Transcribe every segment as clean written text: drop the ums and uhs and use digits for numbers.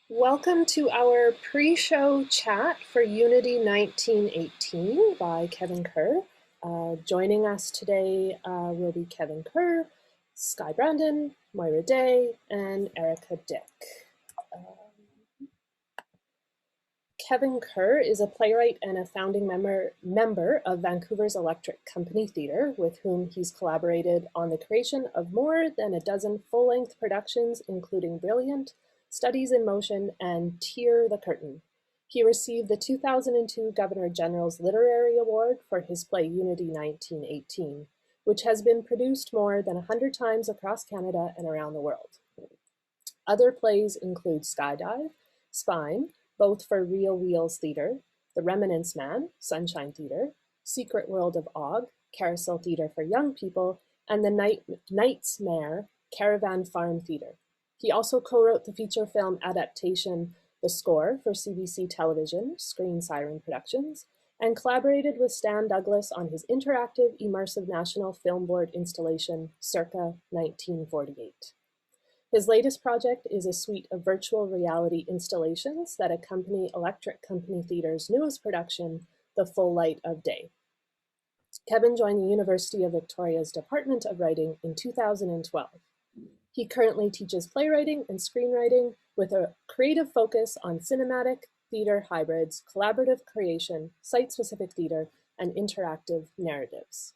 Welcome to our pre-show chat for Unity 1918 by Kevin Kerr. Joining us today will be Kevin Kerr, Skye Brandon, Moira and Erika Dyck. Kevin Kerr is a playwright and a founding member of Vancouver's Electric Company Theatre, with whom he's collaborated on the creation of more than a dozen full-length productions, including Brilliant, Studies in Motion, and Tear the Curtain. He received the 2002 Governor General's Literary Award for his play Unity 1918, which has been produced more than 100 times across Canada and around the world. Other plays include Skydive, Spine, both for Real Wheels Theatre, The Remnants Man, Sunshine Theatre, Secret World of Og, Carousel Theatre for Young People, and The Knightsmare, Caravan Farm Theatre. He also co-wrote the feature film adaptation The Score for CBC Television, Screen Siren Productions, and collaborated with Stan Douglas on his interactive, immersive National Film Board installation, Circa 1948. His latest project is a suite of virtual reality installations that accompany Electric Company Theatre's newest production, The Full Light of Day. Kevin joined the University of Victoria's Department of Writing in 2012. He currently teaches playwriting and screenwriting with a creative focus on cinematic theater hybrids, collaborative creation, site-specific theater, and interactive narratives.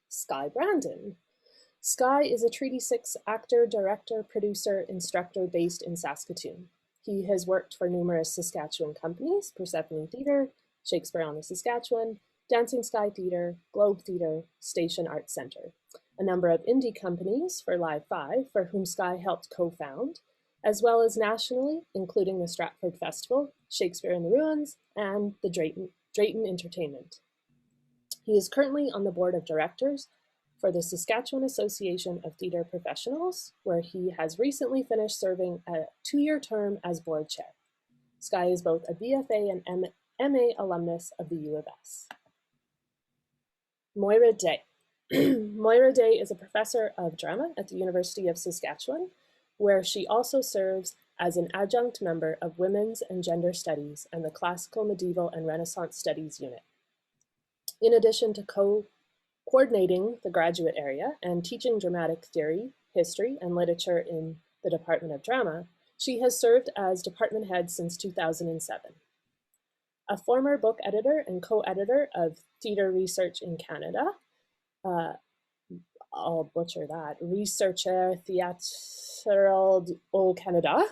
Skye Brandon. Skye is a Treaty 6 actor, director, producer, instructor based in Saskatoon. He has worked for numerous Saskatchewan companies, Persephone Theatre, Shakespeare on the Saskatchewan, Dancing Sky Theatre, Globe Theatre, Station Arts Centre, a number of indie companies for Live 5, for whom Skye helped co-found, as well as nationally, including the Stratford Festival, Shakespeare in the Ruins, and the Drayton Entertainment. He is currently on the board of directors for the Saskatchewan Association of Theatre Professionals, where he has recently finished serving a 2-year term as board chair. Skye is both a BFA and MA alumnus of the U of S. Moira Day. Moira Day is a professor of drama at the University of Saskatchewan, where she also serves as an adjunct member of Women's and Gender Studies and the Classical, Medieval, and Renaissance Studies Unit. In addition to coordinating the graduate area and teaching dramatic theory, history, and literature in the Department of Drama, she has served as department head since 2007. A former book editor and co-editor of Theatre Research in Canada, I'll butcher that, Researcher Théâtral au Canada,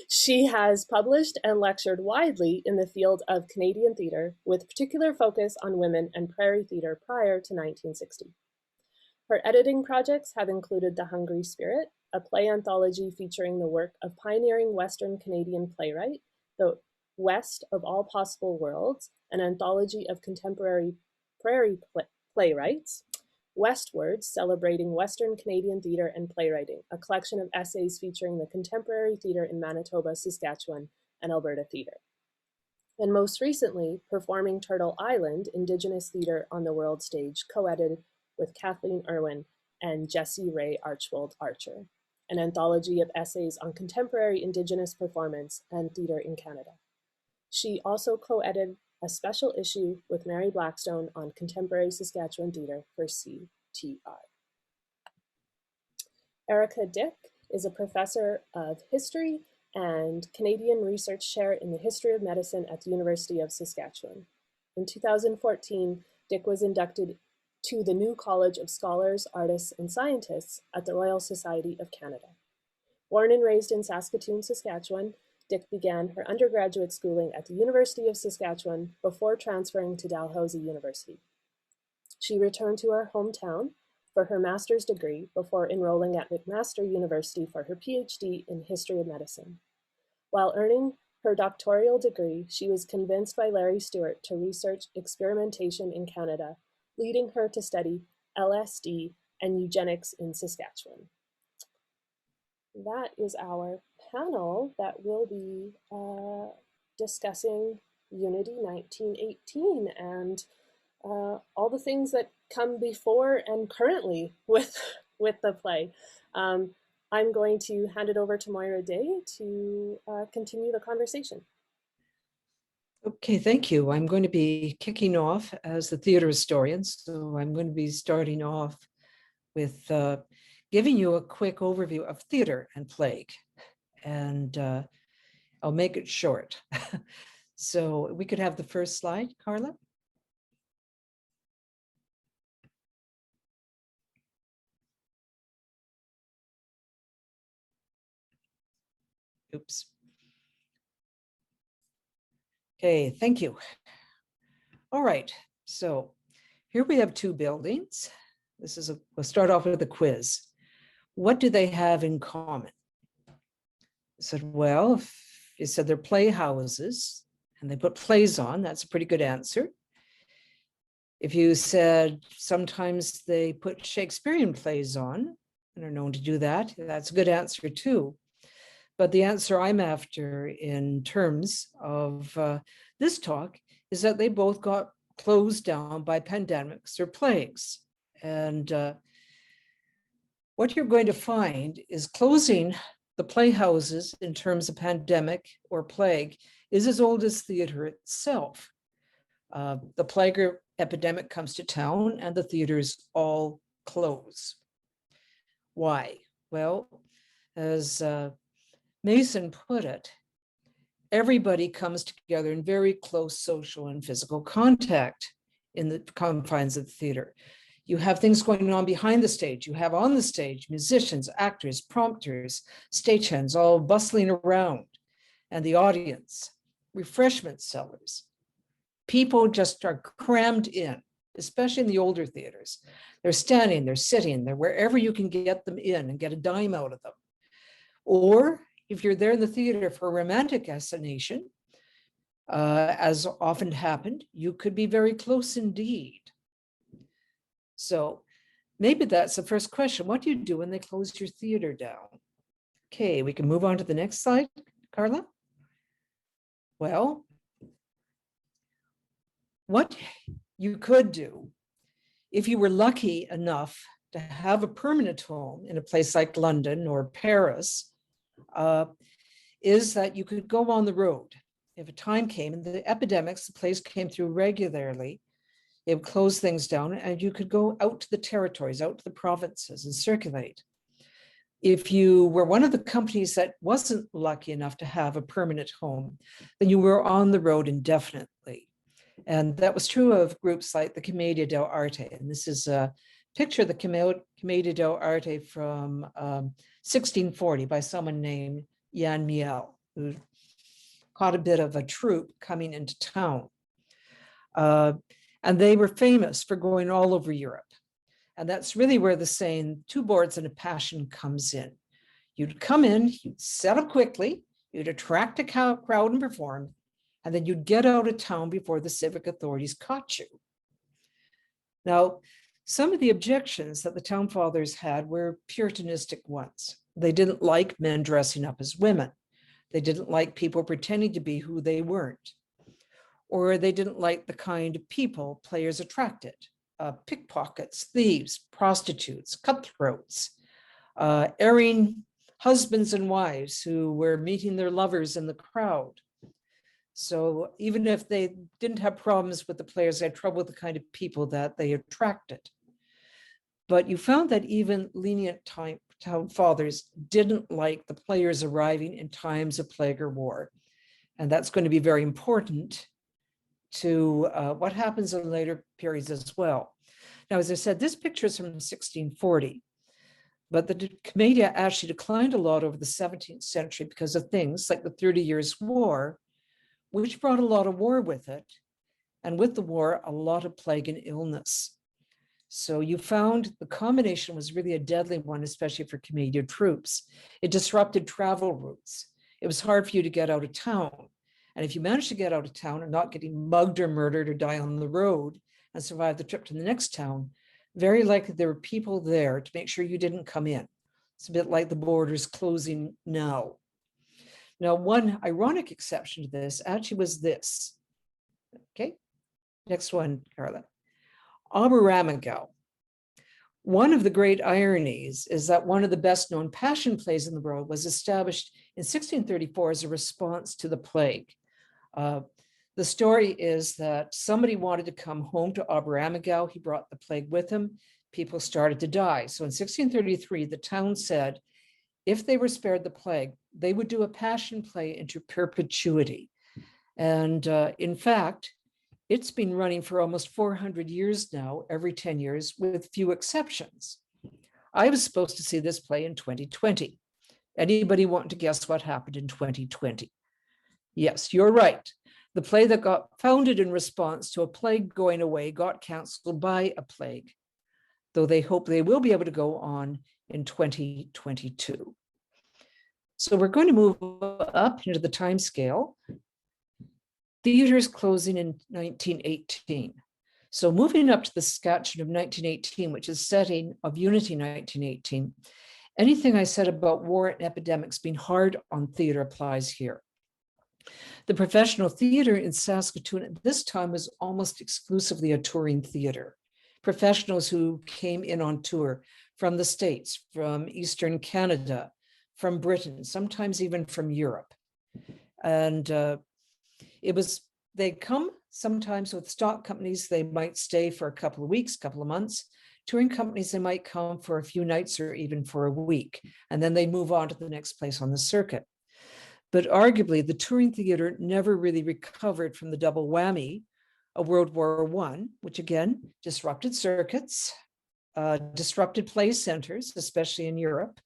she has published and lectured widely in the field of Canadian theatre, with particular focus on women and prairie theatre prior to 1960. Her editing projects have included The Hungry Spirit, a play anthology featuring the work of pioneering Western Canadian playwright, The West of All Possible Worlds, an anthology of contemporary prairie playwrights, Westwards, celebrating Western Canadian theatre and playwriting, a collection of essays featuring the contemporary theatre in Manitoba, Saskatchewan, and Alberta theatre. And most recently, Performing Turtle Island, Indigenous Theatre on the World Stage, co-edited with Kathleen Irwin and Jessie Ray Archbold Archer, an anthology of essays on contemporary Indigenous performance and theatre in Canada. She also co-edited a special issue with Mary Blackstone on contemporary Saskatchewan theatre for CTI. Erika Dyck is a professor of history and Canadian Research Chair in the History of Medicine at the University of Saskatchewan. In 2014, Dyck was inducted to the new College of Scholars, Artists, and Scientists at the Royal Society of Canada. Born and raised in Saskatoon, Saskatchewan, Dyck began her undergraduate schooling at the University of Saskatchewan before transferring to Dalhousie University. She returned to her hometown for her master's degree before enrolling at McMaster University for her PhD in History of Medicine. While earning her doctoral degree, she was convinced by Larry Stewart to research experimentation in Canada, leading her to study LSD and eugenics in Saskatchewan. That is our panel that will be discussing Unity 1918 and all the things that come before and currently with the play. I'm going to hand it over to Moira Day to continue the conversation. Okay, thank you. I'm going to be kicking off as the theater historian. So I'm going to be starting off with giving you a quick overview of theater and plague. And I'll make it short. So we could have the first slide, Carla. Oops. Okay, thank you. All right, so here we have two buildings. We'll start off with a quiz. What do they have in common? I said, well, if you said they're playhouses and they put plays on, that's a pretty good answer. If you said sometimes they put Shakespearean plays on and are known to do that, that's a good answer too. But the answer I'm after in terms of this talk is that they both got closed down by pandemics or plagues. And what you're going to find is closing the playhouses in terms of pandemic or plague is as old as theater itself. The plague or epidemic comes to town and the theaters all close. Why? Well, as Mason put it, everybody comes together in very close social and physical contact in the confines of the theater. You have things going on behind the stage. You have on the stage musicians, actors, prompters, stagehands all bustling around, and the audience, refreshment sellers. People just are crammed in, especially in the older theaters. They're standing, they're sitting, they're wherever you can get them in and get a dime out of them. Or if you're there in the theater for a romantic assignation, as often happened, you could be very close indeed. So maybe that's the first question. What do you do when they close your theater down? Okay, we can move on to the next slide, Carla. Well, what you could do if you were lucky enough to have a permanent home in a place like London or Paris, is that you could go on the road. If a time came and the epidemics, the plagues came through regularly, it would close things down and you could go out to the territories, out to the provinces and circulate. If you were one of the companies that wasn't lucky enough to have a permanent home, then you were on the road indefinitely. And that was true of groups like the Commedia dell'arte. And this is a picture of the Commedia dell'arte from 1640 by someone named Jan Miel, who caught a bit of a troupe coming into town. And they were famous for going all over Europe. And that's really where the saying, two boards and a passion comes in. You'd come in, you'd set up quickly, you'd attract a crowd and perform, and then you'd get out of town before the civic authorities caught you. Now, some of the objections that the town fathers had were Puritanistic ones. They didn't like men dressing up as women. They didn't like people pretending to be who they weren't. Or they didn't like the kind of people players attracted. Pickpockets, thieves, prostitutes, cutthroats, erring husbands and wives who were meeting their lovers in the crowd. So even if they didn't have problems with the players, they had trouble with the kind of people that they attracted. But you found that even lenient town fathers didn't like the players arriving in times of plague or war. And that's going to be very important to what happens in later periods as well. Now, as I said, this picture is from 1640, but the Commedia actually declined a lot over the 17th century because of things like the 30 Years' War, which brought a lot of war with it. And with the war, a lot of plague and illness. So you found the combination was really a deadly one, especially for Commedia troops. It disrupted travel routes. It was hard for you to get out of town. And if you managed to get out of town and not getting mugged or murdered or die on the road and survive the trip to the next town, very likely there were people there to make sure you didn't come in. It's a bit like the borders closing now. Now, one ironic exception to this actually was this. Okay, next one, Carla. Aberamagel. One of the great ironies is that one of the best known passion plays in the world was established in 1634 as a response to the plague. The story is that somebody wanted to come home to Aberamigau. He brought the plague with him. People started to die. So in 1633, the town said, if they were spared the plague, they would do a passion play into perpetuity. And in fact, it's been running for almost 400 years now, every 10 years, with few exceptions. I was supposed to see this play in 2020. Anybody want to guess what happened in 2020? Yes, you're right. The play that got founded in response to a plague going away got canceled by a plague, though they hope they will be able to go on in 2022. So we're going to move up into the time scale. Theaters closing in 1918. So moving up to the Saskatchewan of 1918, which is setting of Unity 1918, anything I said about war and epidemics being hard on theater applies here. The professional theater in Saskatoon at this time was almost exclusively a touring theater. Professionals who came in on tour from the States, from Eastern Canada, from Britain, sometimes even from Europe. And they come sometimes with stock companies, they might stay for a couple of weeks, couple of months. Touring companies, they might come for a few nights or even for a week, and then they move on to the next place on the circuit. But arguably, the touring theater never really recovered from the double whammy of World War I, which again, disrupted circuits, disrupted play centers, especially in Europe.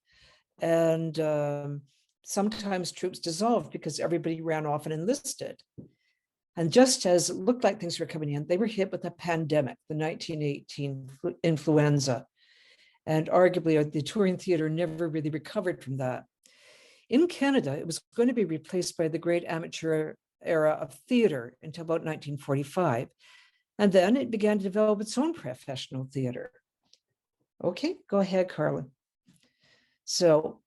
And sometimes troops dissolved because everybody ran off and enlisted. And just as it looked like things were coming in, they were hit with a pandemic, the 1918 influenza. And arguably, the touring theater never really recovered from that. In Canada, it was going to be replaced by the great amateur era of theater until about 1945. And then it began to develop its own professional theater. Okay, go ahead, Carla. So,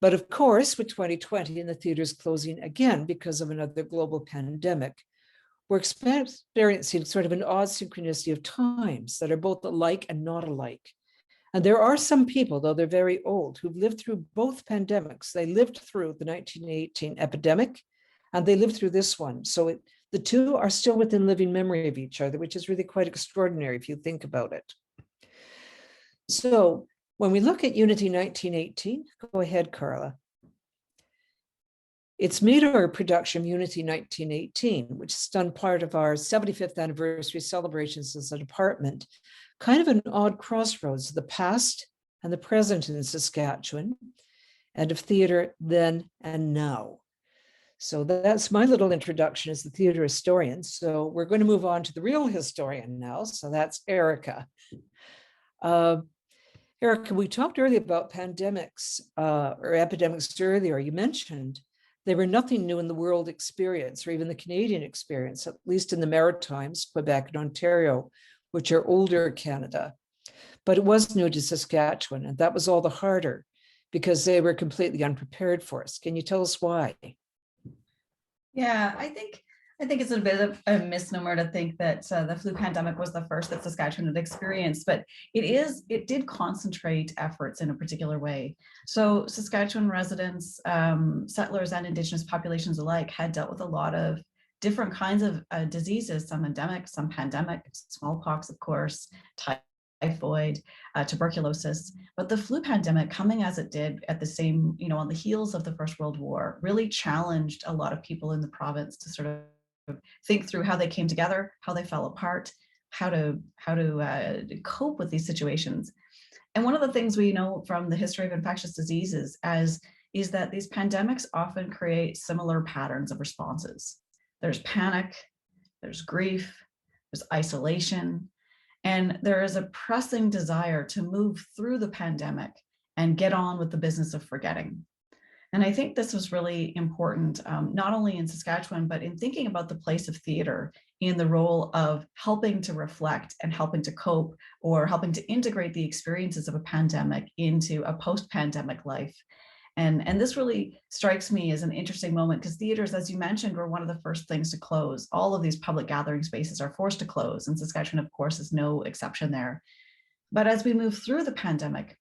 but of course, with 2020 and the theaters closing again because of another global pandemic, we're experiencing sort of an odd synchronicity of times that are both alike and not alike. And there are some people, though they're very old, who've lived through both pandemics. They lived through the 1918 epidemic, and they lived through this one. So the two are still within living memory of each other, which is really quite extraordinary if you think about it. So when we look at Unity 1918, go ahead, Carla. It's made our production of Unity 1918, which is done part of our 75th anniversary celebrations as a department, kind of an odd crossroads of the past and the present in Saskatchewan, and of theater then and now. So that's my little introduction as the theater historian. So we're going to move on to the real historian now. So that's Erika. Erika, we talked earlier about pandemics or epidemics earlier. You mentioned they were nothing new in the world experience or even the Canadian experience, at least in the Maritimes, Quebec and Ontario, which are older Canada. But it was new to Saskatchewan, and that was all the harder because they were completely unprepared for us. Can you tell us why? Yeah, I think it's a bit of a misnomer to think that the flu pandemic was the first that Saskatchewan had experienced, but it did concentrate efforts in a particular way. So Saskatchewan residents, settlers and Indigenous populations alike had dealt with a lot of different kinds of diseases, some endemic, some pandemic, smallpox, of course, typhoid, tuberculosis. But the flu pandemic, coming as it did at the same, on the heels of the First World War, really challenged a lot of people in the province to sort of think through how they came together, how they fell apart, how to cope with these situations. And one of the things we know from the history of infectious diseases is that these pandemics often create similar patterns of responses. There's panic, there's grief, there's isolation, and there is a pressing desire to move through the pandemic and get on with the business of forgetting. And I think this was really important, not only in Saskatchewan, but in thinking about the place of theater in the role of helping to reflect and helping to cope or helping to integrate the experiences of a pandemic into a post-pandemic life. And this really strikes me as an interesting moment because theaters, as you mentioned, were one of the first things to close. All of these public gathering spaces are forced to close, and Saskatchewan, of course, is no exception there. But as we move through the pandemic,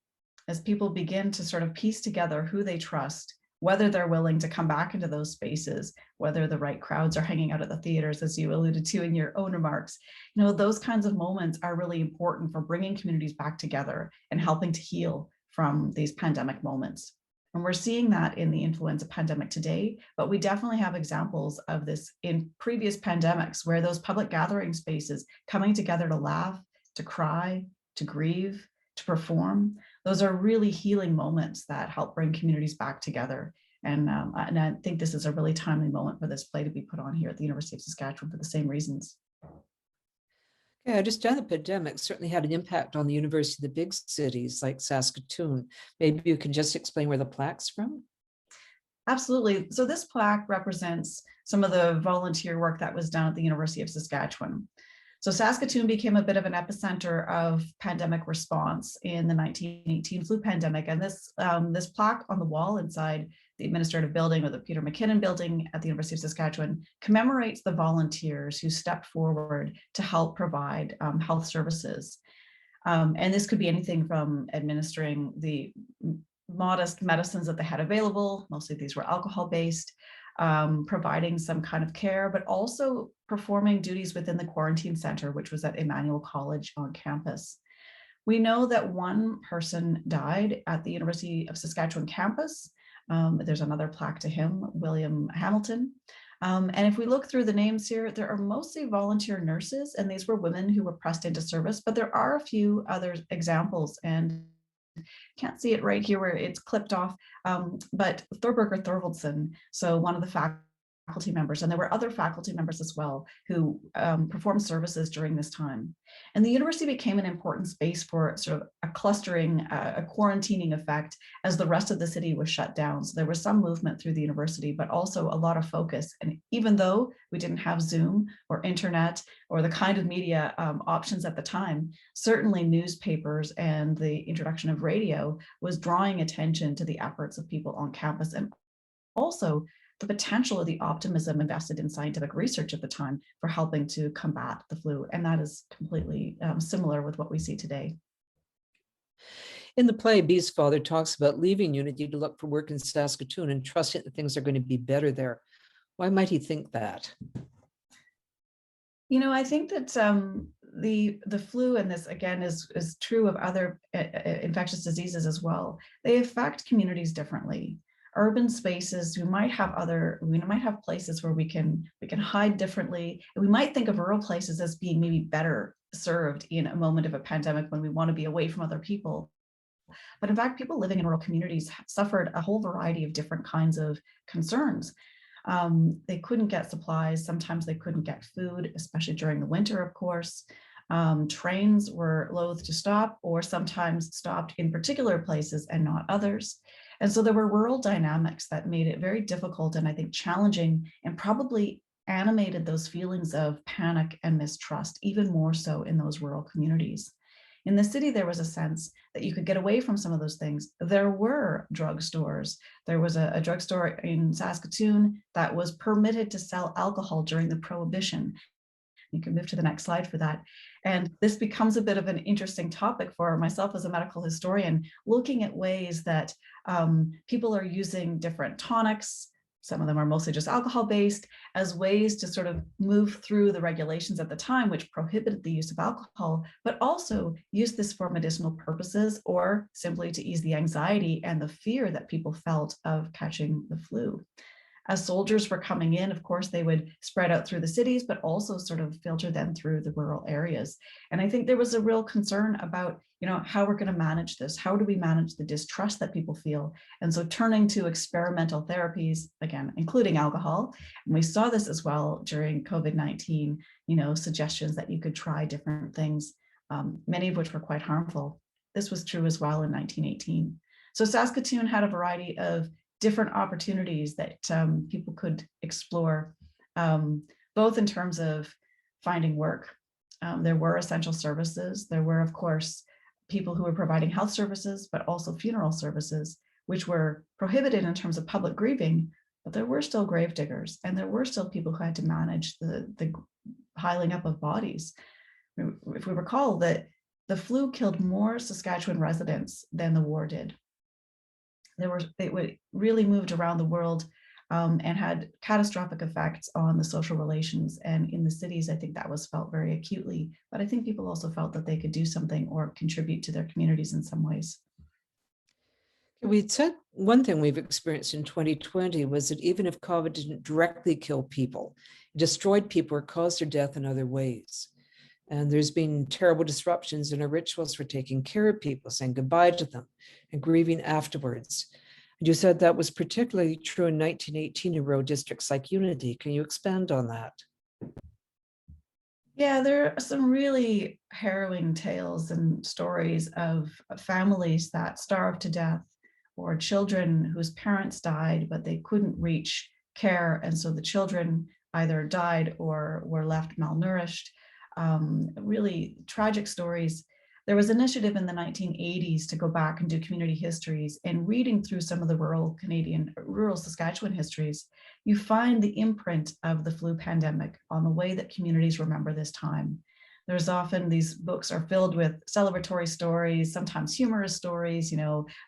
as people begin to sort of piece together who they trust, whether they're willing to come back into those spaces, whether the right crowds are hanging out at the theaters, as you alluded to in your own remarks, those kinds of moments are really important for bringing communities back together and helping to heal from these pandemic moments. And we're seeing that in the influenza pandemic today, but we definitely have examples of this in previous pandemics where those public gathering spaces coming together to laugh, to cry, to grieve, to perform, those are really healing moments that help bring communities back together. And I think this is a really timely moment for this play to be put on here at the University of Saskatchewan for the same reasons. Yeah, I just found the pandemic certainly had an impact on the university of the big cities like Saskatoon. Maybe you can just explain where the plaque's from? Absolutely. So this plaque represents some of the volunteer work that was done at the University of Saskatchewan. So Saskatoon became a bit of an epicenter of pandemic response in the 1918 flu pandemic. And this plaque on the wall inside the administrative building, or the Peter McKinnon building at the University of Saskatchewan, commemorates the volunteers who stepped forward to help provide health services. And this could be anything from administering the modest medicines that they had available, mostly these were alcohol-based, providing some kind of care, but also performing duties within the quarantine center, which was at Emmanuel College on campus. We know that one person died at the University of Saskatchewan campus. There's another plaque to him, William Hamilton. And if we look through the names here, there are mostly volunteer nurses, and these were women who were pressed into service, but there are a few other examples, and can't see it right here where it's clipped off, but Thorberger Thorvaldsen, so one of the faculty members, and there were other faculty members as well who performed services during this time. And the university became an important space for sort of a clustering, a quarantining effect as the rest of the city was shut down. So there was some movement through the university, but also a lot of focus. And even though we didn't have Zoom or internet or the kind of media options at the time, certainly newspapers and the introduction of radio was drawing attention to the efforts of people on campus, and also the potential of the optimism invested in scientific research at the time for helping to combat the flu. And that is completely similar with what we see today. In the play, Bee's father talks about leaving Unity to look for work in Saskatoon and trusting that things are going to be better there. Why might he think that? I think that the flu, and this again is true of other infectious diseases as well, they affect communities differently. Urban spaces, we might have places where we can hide differently, and we might think of rural places as being maybe better served in a moment of a pandemic when we want to be away from other people. But in fact, people living in rural communities suffered a whole variety of different kinds of concerns. They couldn't get supplies. Sometimes they couldn't get food, especially during the winter, of course. Trains were loath to stop, or sometimes stopped in particular places and not others. And so there were rural dynamics that made it very difficult and I think challenging, and probably animated those feelings of panic and mistrust, even more so in those rural communities. In the city, there was a sense that you could get away from some of those things. There were drugstores. There was a drugstore in Saskatoon that was permitted to sell alcohol during the Prohibition. You can move to the next slide for that. And this becomes a bit of an interesting topic for myself as a medical historian, looking at ways that people are using different tonics. Some of them are mostly just alcohol-based, as ways to sort of move through the regulations at the time, which prohibited the use of alcohol, but also use this for medicinal purposes or simply to ease the anxiety and the fear that people felt of catching the flu. As soldiers were coming in, of course, they would spread out through the cities, but also sort of filter them through the rural areas. And I think there was a real concern about, how we're going to manage this. How do we manage the distrust that people feel? And so turning to experimental therapies, again, including alcohol. And we saw this as well during COVID-19, suggestions that you could try different things, many of which were quite harmful. This was true as well in 1918. So Saskatoon had a variety of different opportunities that people could explore, both in terms of finding work. There were essential services. There were, of course, people who were providing health services, but also funeral services, which were prohibited in terms of public grieving, but there were still grave diggers, and there were still people who had to manage the piling up of bodies. If we recall that the flu killed more Saskatchewan residents than the war did. It really moved around the world and had catastrophic effects on the social relations. And in the cities, I think that was felt very acutely. But I think people also felt that they could do something or contribute to their communities in some ways. We said one thing we've experienced in 2020 was that even if COVID didn't directly kill people, it destroyed people or caused their death in other ways. And there's been terrible disruptions in our rituals for taking care of people, saying goodbye to them and grieving afterwards. And you said that was particularly true in 1918 in rural districts like Unity. Can you expand on that? Yeah, there are some really harrowing tales and stories of families that starved to death, or children whose parents died, but they couldn't reach care. And so the children either died or were left malnourished. Really tragic stories. There was an initiative in the 1980s to go back and do community histories, and reading through some of the rural Saskatchewan histories, you find the imprint of the flu pandemic on the way that communities remember this time. There's often, these books are filled with celebratory stories, sometimes humorous stories,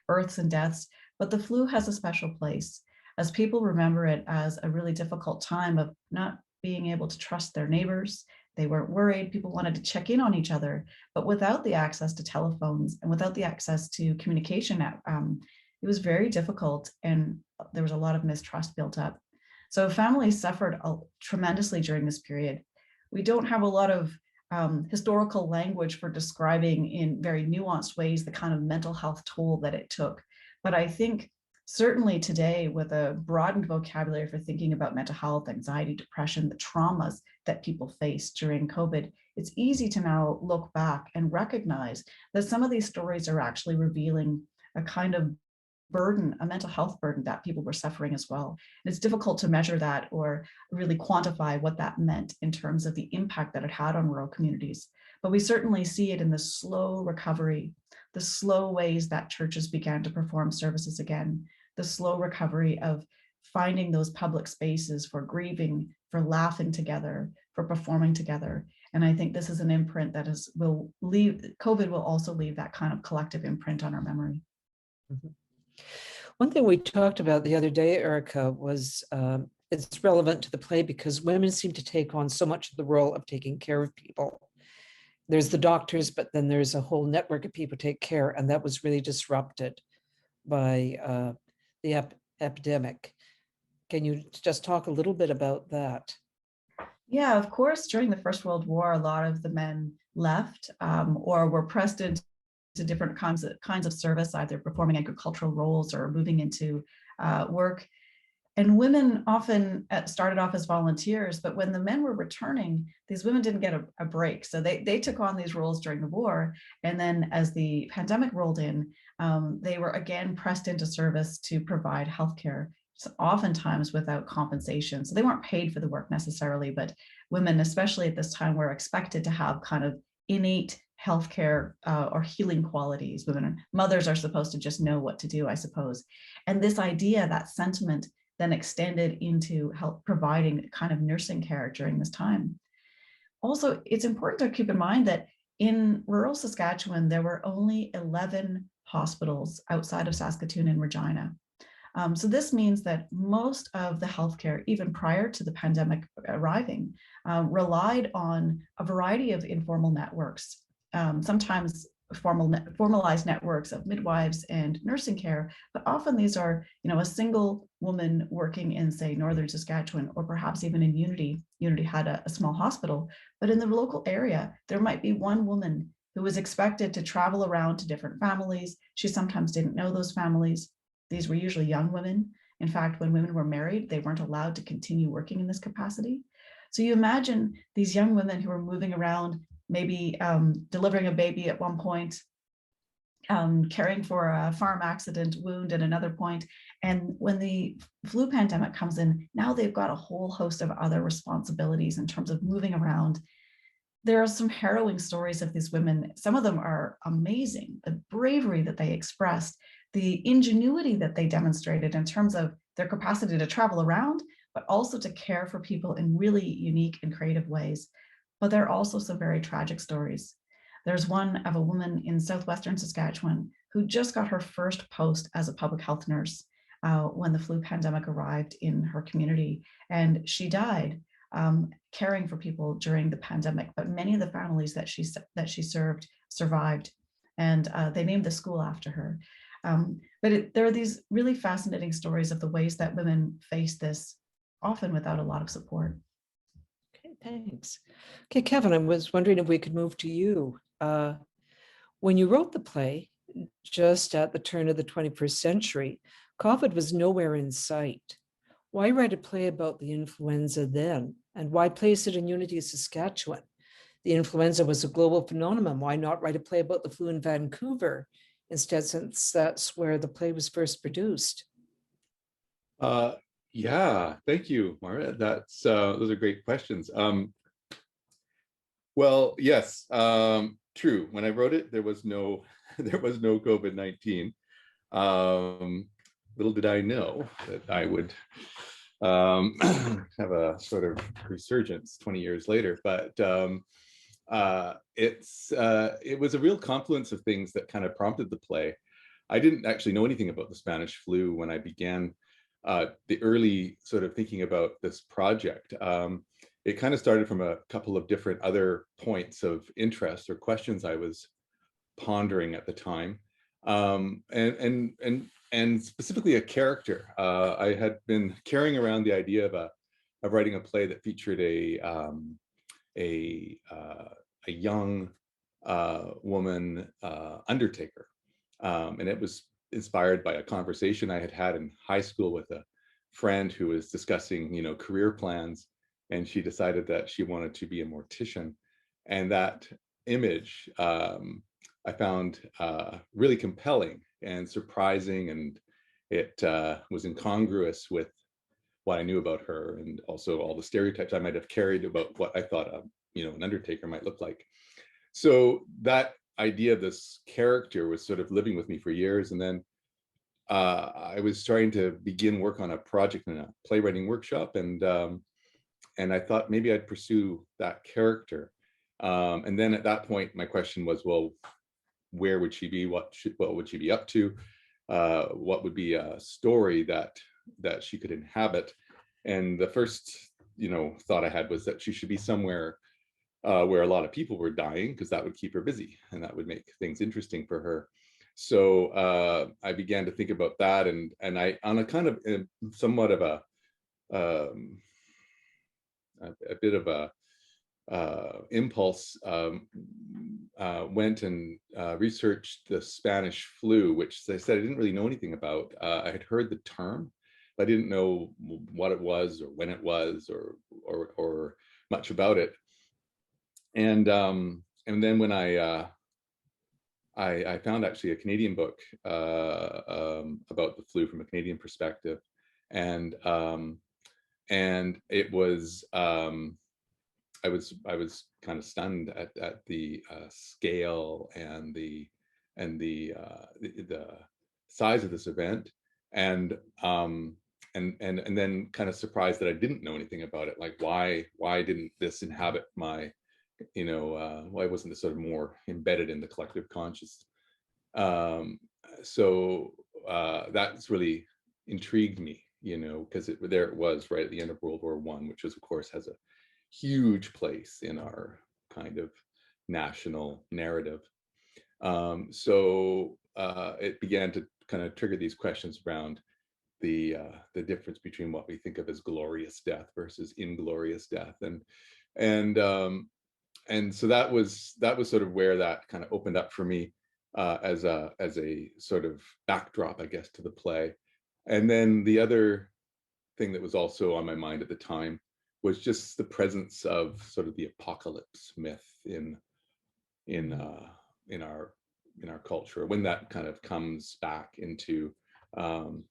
births and deaths, but the flu has a special place as people remember it as a really difficult time of not being able to trust their neighbors. They weren't worried. People wanted to check in on each other, but without the access to telephones and without the access to communication, it was very difficult, and there was a lot of mistrust built up. So families suffered tremendously during this period. We don't have a lot of historical language for describing in very nuanced ways the kind of mental health toll that it took. But I think certainly today, with a broadened vocabulary for thinking about mental health, anxiety, depression, the traumas that people faced during COVID, it's easy to now look back and recognize that some of these stories are actually revealing a kind of burden, a mental health burden that people were suffering as well. And it's difficult to measure that or really quantify what that meant in terms of the impact that it had on rural communities. But we certainly see it in the slow recovery, the slow ways that churches began to perform services again, the slow recovery of finding those public spaces for grieving, for laughing together, for performing together. And I think this is an imprint that COVID will also leave that kind of collective imprint on our memory. Mm-hmm. One thing we talked about the other day, Erika, was it's relevant to the play because women seem to take on so much of the role of taking care of people. There's the doctors, but then there's a whole network of people take care, and that was really disrupted by the epidemic. Can you just talk a little bit about that? Yeah, of course, during the First World War, a lot of the men left or were pressed into different kinds of service, either performing agricultural roles or moving into work. And women often started off as volunteers, but when the men were returning, these women didn't get a break. So they took on these roles during the war. And then as the pandemic rolled in, they were again pressed into service to provide healthcare, so oftentimes without compensation. So they weren't paid for the work necessarily, but women, especially at this time, were expected to have kind of innate healthcare or healing qualities. Mothers are supposed to just know what to do, I suppose. And this idea, that sentiment, then extended into help providing kind of nursing care during this time. Also, it's important to keep in mind that in rural Saskatchewan, there were only 11 hospitals outside of Saskatoon and Regina. So this means that most of the healthcare, even prior to the pandemic arriving, relied on a variety of informal networks, sometimes formalized networks of midwives and nursing care, but often these are, a single woman working in, say, northern Saskatchewan, or perhaps even in Unity. Unity had a small hospital, but in the local area, there might be one woman who was expected to travel around to different families. She sometimes didn't know those families. These were usually young women. In fact, when women were married, they weren't allowed to continue working in this capacity. So you imagine these young women who were moving around, maybe delivering a baby at one point, caring for a farm accident wound at another point. And when the flu pandemic comes in, now they've got a whole host of other responsibilities in terms of moving around. There are some harrowing stories of these women. Some of them are amazing, the bravery that they expressed, the ingenuity that they demonstrated in terms of their capacity to travel around, but also to care for people in really unique and creative ways. But there are also some very tragic stories. There's one of a woman in southwestern Saskatchewan who just got her first post as a public health nurse when the flu pandemic arrived in her community, and she died caring for people during the pandemic. But many of the families that she served survived, and they named the school after her. But there are these really fascinating stories of the ways that women face this, often without a lot of support. Okay, thanks. Okay, Kevin, I was wondering if we could move to you. When you wrote the play, just at the turn of the 21st century, COVID was nowhere in sight. Why write a play about the influenza then? And why place it in Unity, Saskatchewan? The influenza was a global phenomenon. Why not write a play about the flu in Vancouver instead, since that's where the play was first produced? Yeah, thank you, Moira. That's those are great questions. Well, yes, true. When I wrote it, there was no COVID-19. Little did I know that I would have a sort of resurgence 20 years later. But it was a real confluence of things that kind of prompted the play. I didn't actually know anything about the Spanish flu when I began the early sort of thinking about this project. It kind of started from a couple of different other points of interest or questions I was pondering at the time, and specifically a character. I had been carrying around the idea of writing a play that featured a young woman undertaker, and it was inspired by a conversation I had had in high school with a friend who was discussing, career plans, and she decided that she wanted to be a mortician. And that image I found really compelling and surprising, and it was incongruous with what I knew about her, and also all the stereotypes I might have carried about what I thought an undertaker might look like. So that idea of this character was sort of living with me for years. And then I was trying to begin work on a project in a playwriting workshop, and I thought maybe I'd pursue that character. And then at that point, my question was, well, where would she be? What would she be up to? What would be a story that she could inhabit? And the first, thought I had was that she should be somewhere where a lot of people were dying, because that would keep her busy and that would make things interesting for her. So I began to think about that, and I, on a kind of somewhat of a bit of a impulse, went and researched the Spanish flu, which, as I said, I didn't really know anything about. I had heard the term, but I didn't know what it was or when it was or much about it. And then when I found actually a Canadian book about the flu from a Canadian perspective, and it was I was kind of stunned at the scale and the size of this event, and then kind of surprised that I didn't know anything about it. Like, why didn't this inhabit my, why wasn't this sort of more embedded in the collective conscious? So that's really intrigued me, because there it was right at the end of World War I, which is, of course, has a huge place in our kind of national narrative. So it began to kind of trigger these questions around the difference between what we think of as glorious death versus inglorious death, and so that was sort of where that kind of opened up for me as a sort of backdrop, I guess, to the play. And then the other thing that was also on my mind at the time was just the presence of sort of the apocalypse myth in our culture, when that kind of comes back into the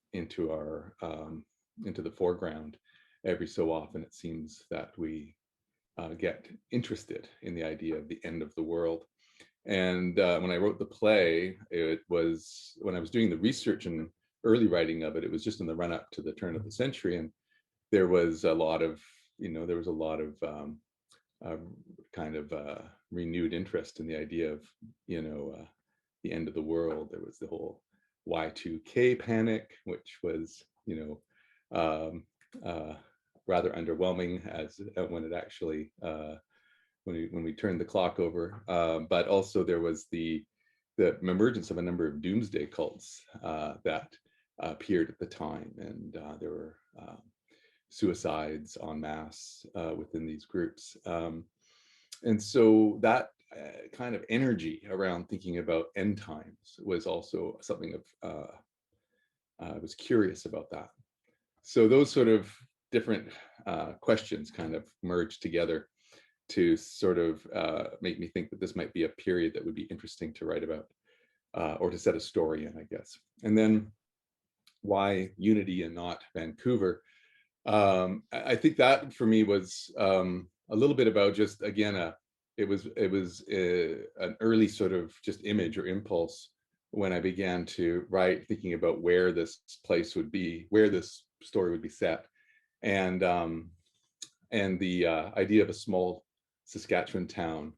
foreground every so often. It seems that we get interested in the idea of the end of the world. And when I wrote the play, it was when I was doing the research and early writing of it. It was just in the run up to the turn of the century, and there was a lot of kind of renewed interest in the idea of, the end of the world. There was the whole Y2K panic, which was, rather underwhelming as when it actually when we turned the clock over. But also there was the emergence of a number of doomsday cults that appeared at the time, and there were suicides en masse within these groups. And so that kind of energy around thinking about end times was also something of, I was curious about that. So those sort of different questions kind of merged together to sort of make me think that this might be a period that would be interesting to write about, or to set a story in, I guess. And then why Unity and not Vancouver? I think that for me was a little bit about just, again, it was an early sort of just image or impulse when I began to write, thinking about where this place would be, where this story would be set, and the idea of a small Saskatchewan town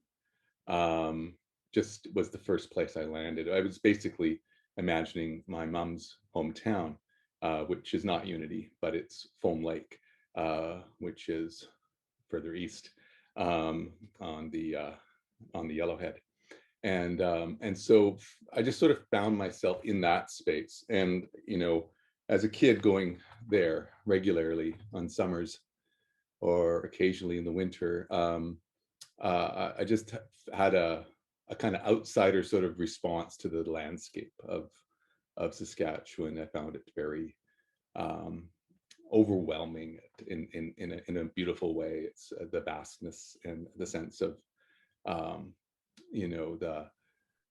just was the first place I landed. I was basically imagining my mom's hometown, which is not Unity, but it's Foam Lake, which is further east on the Yellowhead. And so I just sort of found myself in that space. And, as a kid going there regularly on summers or occasionally in the winter, I just had a kind of outsider sort of response to the landscape of Saskatchewan. I found it very overwhelming in a beautiful way. It's the vastness and the sense of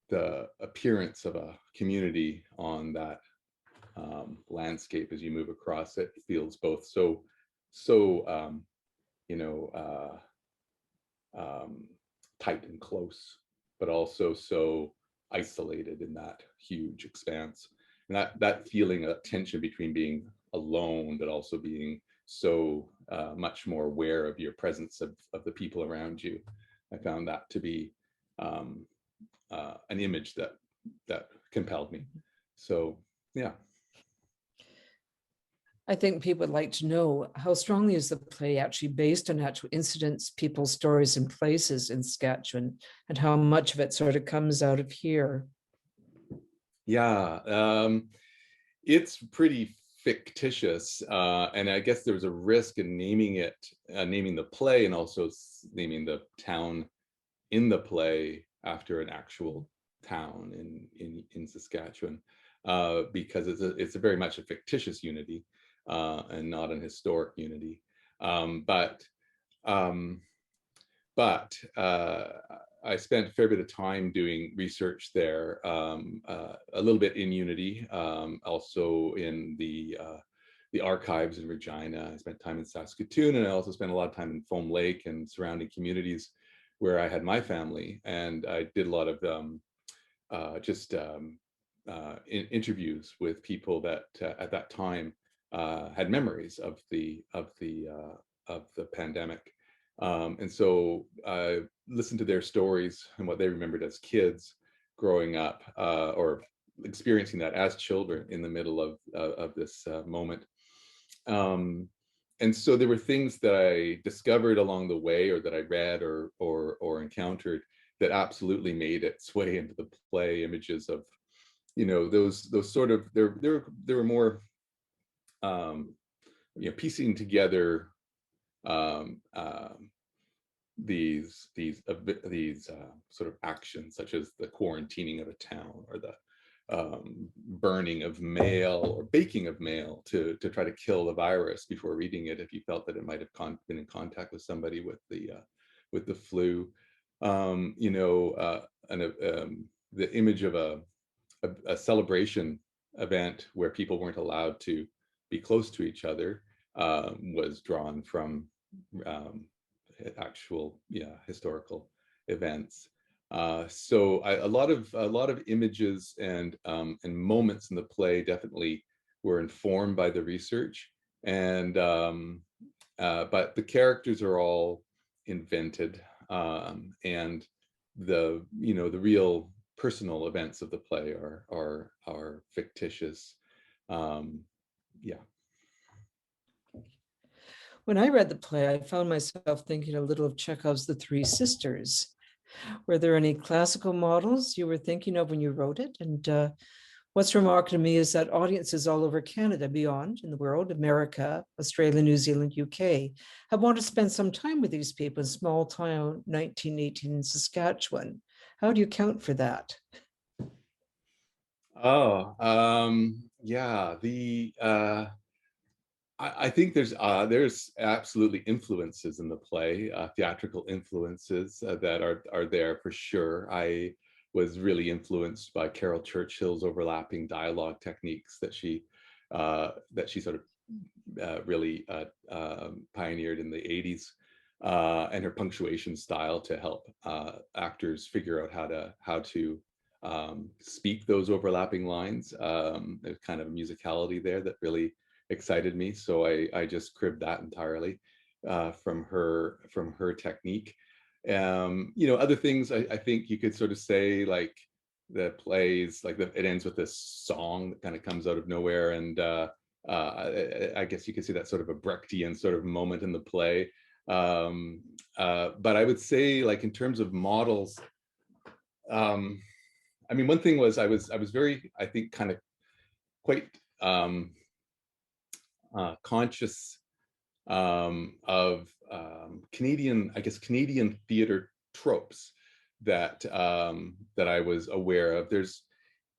the appearance of a community on that landscape as you move across it feels both so tight and close, but also so isolated in that huge expanse. And that feeling of tension between being alone, but also being so much more aware of your presence of the people around you. I found that to be an image that compelled me. So, yeah. I think people would like to know, how strongly is the play actually based on actual incidents, people's stories, and places in Saskatchewan, and how much of it sort of comes out of here? Yeah, it's pretty fictitious, and I guess there was a risk in naming it, naming the play, and also naming the town in the play after an actual town in Saskatchewan, because it's a very much a fictitious Unity. And not an historic Unity, but I spent a fair bit of time doing research there, a little bit in Unity, also in the archives in Regina. I spent time in Saskatoon, and I also spent a lot of time in Foam Lake and surrounding communities where I had my family, and I did a lot of interviews with people that at that time had memories of the pandemic, and so I listened to their stories and what they remembered as kids growing up, or experiencing that as children in the middle of this moment. And so there were things that I discovered along the way, or that I read or encountered, that absolutely made its way into the play. Images of, those sort of, there were more piecing together these sort of actions, such as the quarantining of a town, or the burning of mail or baking of mail to try to kill the virus before reading it, if you felt that it might have been in contact with somebody with the flu. The image of a celebration event where people weren't allowed to be close to each other was drawn from actual historical events. So a lot of images and moments in the play definitely were informed by the research, and but the characters are all invented, and the real personal events of the play are fictitious. Yeah. When I read the play, I found myself thinking a little of Chekhov's The Three Sisters. Were there any classical models you were thinking of when you wrote it? And what's remarkable to me is that audiences all over Canada, beyond in the world, America, Australia, New Zealand, UK, have wanted to spend some time with these people in small town 1918 in Saskatchewan. How do you account for that? Oh, yeah. I think there's absolutely influences in the play, theatrical influences that are there for sure. I was really influenced by Carol Churchill's overlapping dialogue techniques that she sort of really pioneered in the 80s, and her punctuation style to help actors figure out how to speak those overlapping lines. There's kind of a musicality there that really excited me, so I just cribbed that entirely from her technique. Other things I think you could sort of say, like the plays, like it ends with this song that kind of comes out of nowhere, and I guess you could see that sort of a Brechtian sort of moment in the play. But I would say, like, in terms of models, I mean, one thing was I was very, I think, kind of quite conscious of Canadian theater tropes that I was aware of. There's,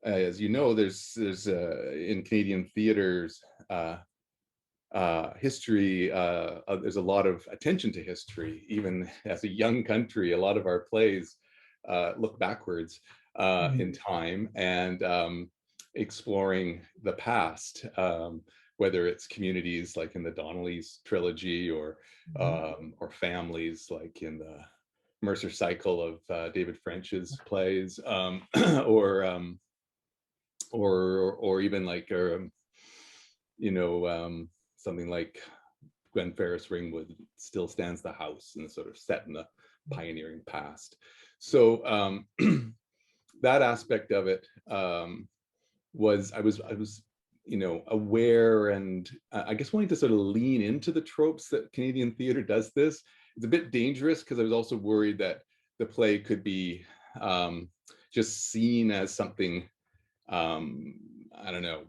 as you know, there's in Canadian theaters history. There's a lot of attention to history. Even as a young country, a lot of our plays look backwards in time and exploring the past, whether it's communities like in the Donnelly's trilogy, or families like in the Mercer cycle of David French's plays, or even like something like Gwen Ferris Ringwood, Still Stands the House, and sort of set in the pioneering past. So that aspect of it was I was aware, and I guess wanting to sort of lean into the tropes that Canadian theater does this. It's a bit dangerous because I was also worried that the play could be just seen as something, I don't know,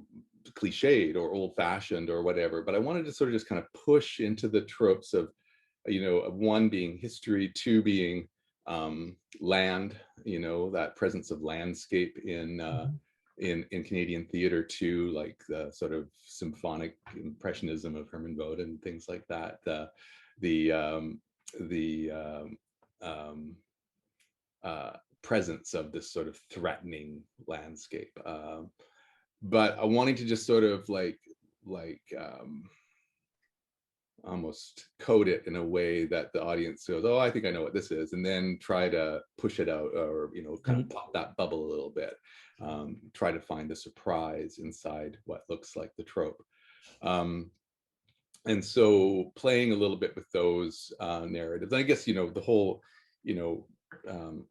cliched or old-fashioned or whatever. But I wanted to sort of just kind of push into the tropes of, one being history, two being land, that presence of landscape in Canadian theater, too, like the sort of symphonic impressionism of Herman Voda and things like that. Presence of this sort of threatening landscape, but I wanting to just sort of like almost code it in a way that the audience goes, oh, I think I know what this is, and then try to push it out, or kind of pop that bubble a little bit, try to find the surprise inside what looks like the trope. And so playing a little bit with those narratives, I guess, the whole,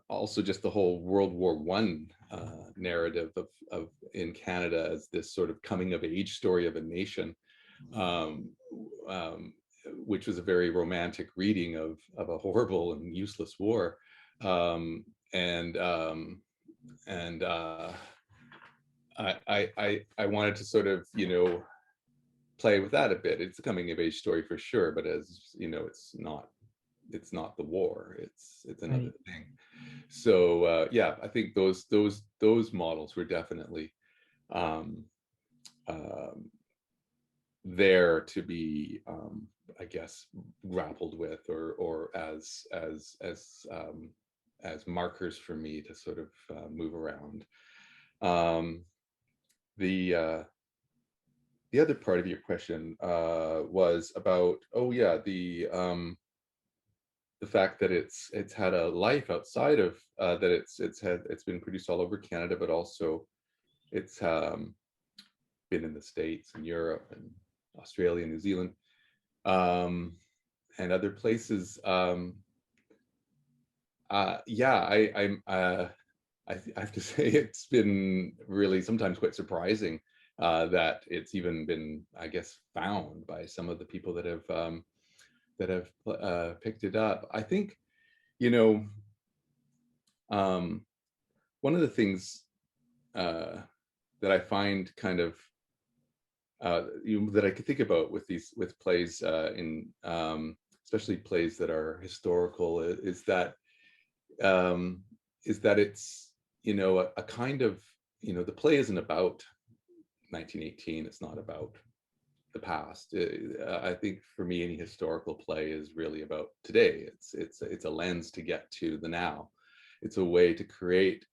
also just the whole World War I narrative of in Canada as this sort of coming of age story of a nation, which was a very romantic reading of a horrible and useless war. I wanted to sort of, play with that a bit. It's a coming of age story for sure, but as you know, it's not the war, it's another thing. So yeah, I think those models were definitely there to be I guess grappled with, or as markers for me to sort of move around. The other part of your question was about, the fact that it's had a life outside of that it's been produced all over Canada, but also it's been in the States and Europe and Australia, New Zealand, and other places. Yeah, I have to say it's been really sometimes quite surprising that it's even been, I guess, found by some of the people that have picked it up. I think, you know, one of the things that I find kind of that I could think about with with plays in especially plays that are historical um, is that it's, you know, a kind of, you know, the play isn't about 1918. It's not about the past. I think for me, any historical play is really about today. It's a lens to get to the now. It's a way to create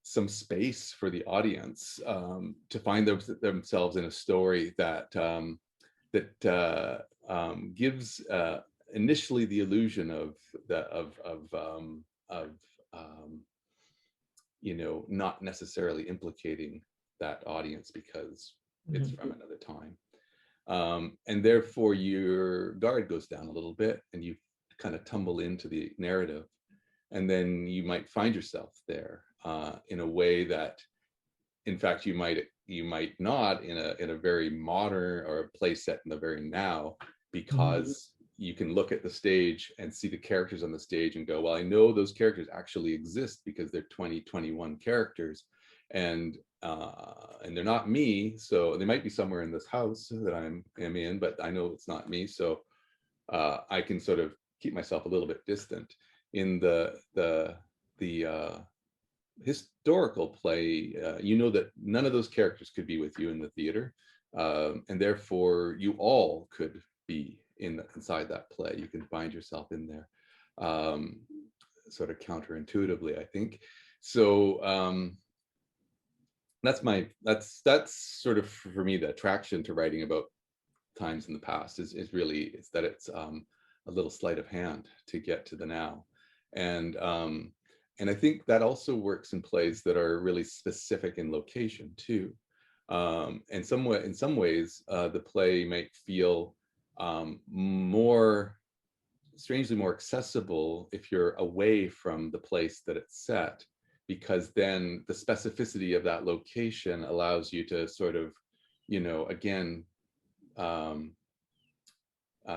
some space for the audience to find themselves in a story that gives initially the illusion of of you know, not necessarily implicating that audience because it's from another time. And therefore your guard goes down a little bit and you kind of tumble into the narrative. And then you might find yourself there in a way that, in fact, you might not in a very modern or a play set in the very now, because you can look at the stage and see the characters on the stage and go, well, I know those characters actually exist because they're 2021 characters, and they're not me. So they might be somewhere in this house that am in, but I know it's not me. So I can sort of keep myself a little bit distant. In the historical play, you know that none of those characters could be with you in the theater, and therefore you all could be inside that play. You can find yourself in there, sort of counterintuitively, I think. So that's sort of for me the attraction to writing about times in the past is really it's that it's a little sleight of hand to get to the now, and and I think that also works in plays that are really specific in location too. And in some ways, the play might feel more strangely more accessible if you're away from the place that it's set, because then the specificity of that location allows you to sort of, you know, again, um,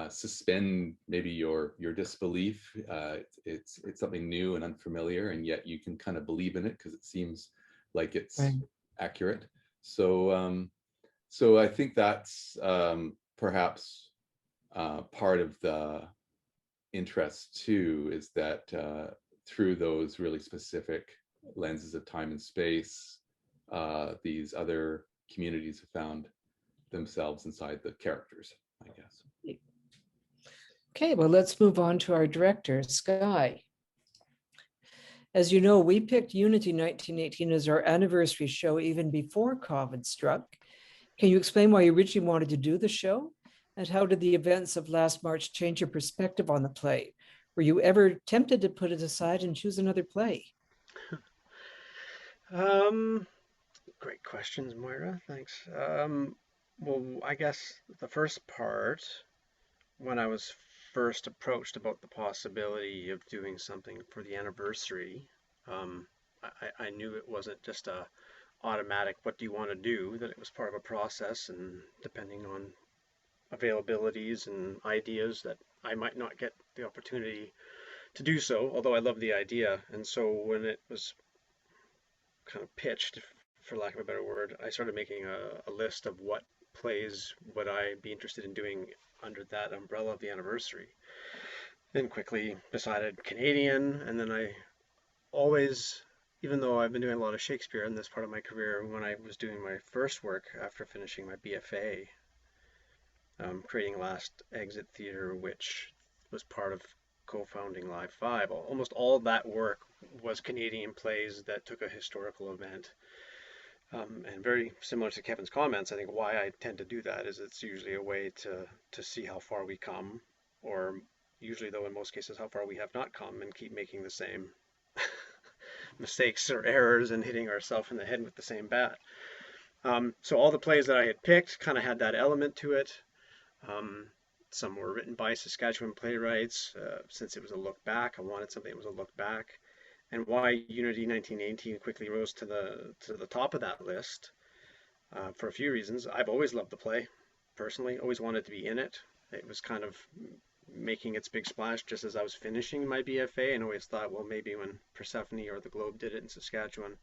suspend maybe your disbelief. It's something new and unfamiliar, and yet you can kind of believe in it because it seems like it's accurate. So so I think that's perhaps part of the interest too, is that through those really specific lenses of time and space, these other communities have found themselves inside the characters, I guess. Okay, well, let's move on to our director, Skye. As you know, we picked Unity 1918 as our anniversary show even before COVID struck. Can you explain why you originally wanted to do the show? And how did the events of last March change your perspective on the play? Were you ever tempted to put it aside and choose another play? Great questions, Moira. Thanks. Well, I guess the first part, when I was first approached about the possibility of doing something for the anniversary, um, I knew it wasn't just a automatic, what do you want to do, that it was part of a process, and depending on availabilities and ideas that I might not get the opportunity to do so, although I love the idea. And so when it was kind of pitched, for lack of a better word, I started making a list of what plays would I be interested in doing under that umbrella of the anniversary. Then quickly decided Canadian, and then I always, even though I've been doing a lot of Shakespeare in this part of my career, when I was doing my first work after finishing my BFA, creating Last Exit Theatre, which was part of co-founding Live 5, almost all that work was Canadian plays that took a historical event. And very similar to Kevin's comments, I think why I tend to do that is it's usually a way to see how far we come, or usually, though, in most cases, how far we have not come, and keep making the same mistakes or errors and hitting ourselves in the head with the same bat. So all the plays that I had picked kind of had that element to it. Some were written by Saskatchewan playwrights. Since it was a look back, I wanted something that was a look back. And why Unity 1918 quickly rose to the top of that list for a few reasons. I've always loved the play, personally, always wanted to be in it. It was kind of making its big splash just as I was finishing my BFA, and always thought, well, maybe when Persephone or the Globe did it in Saskatchewan,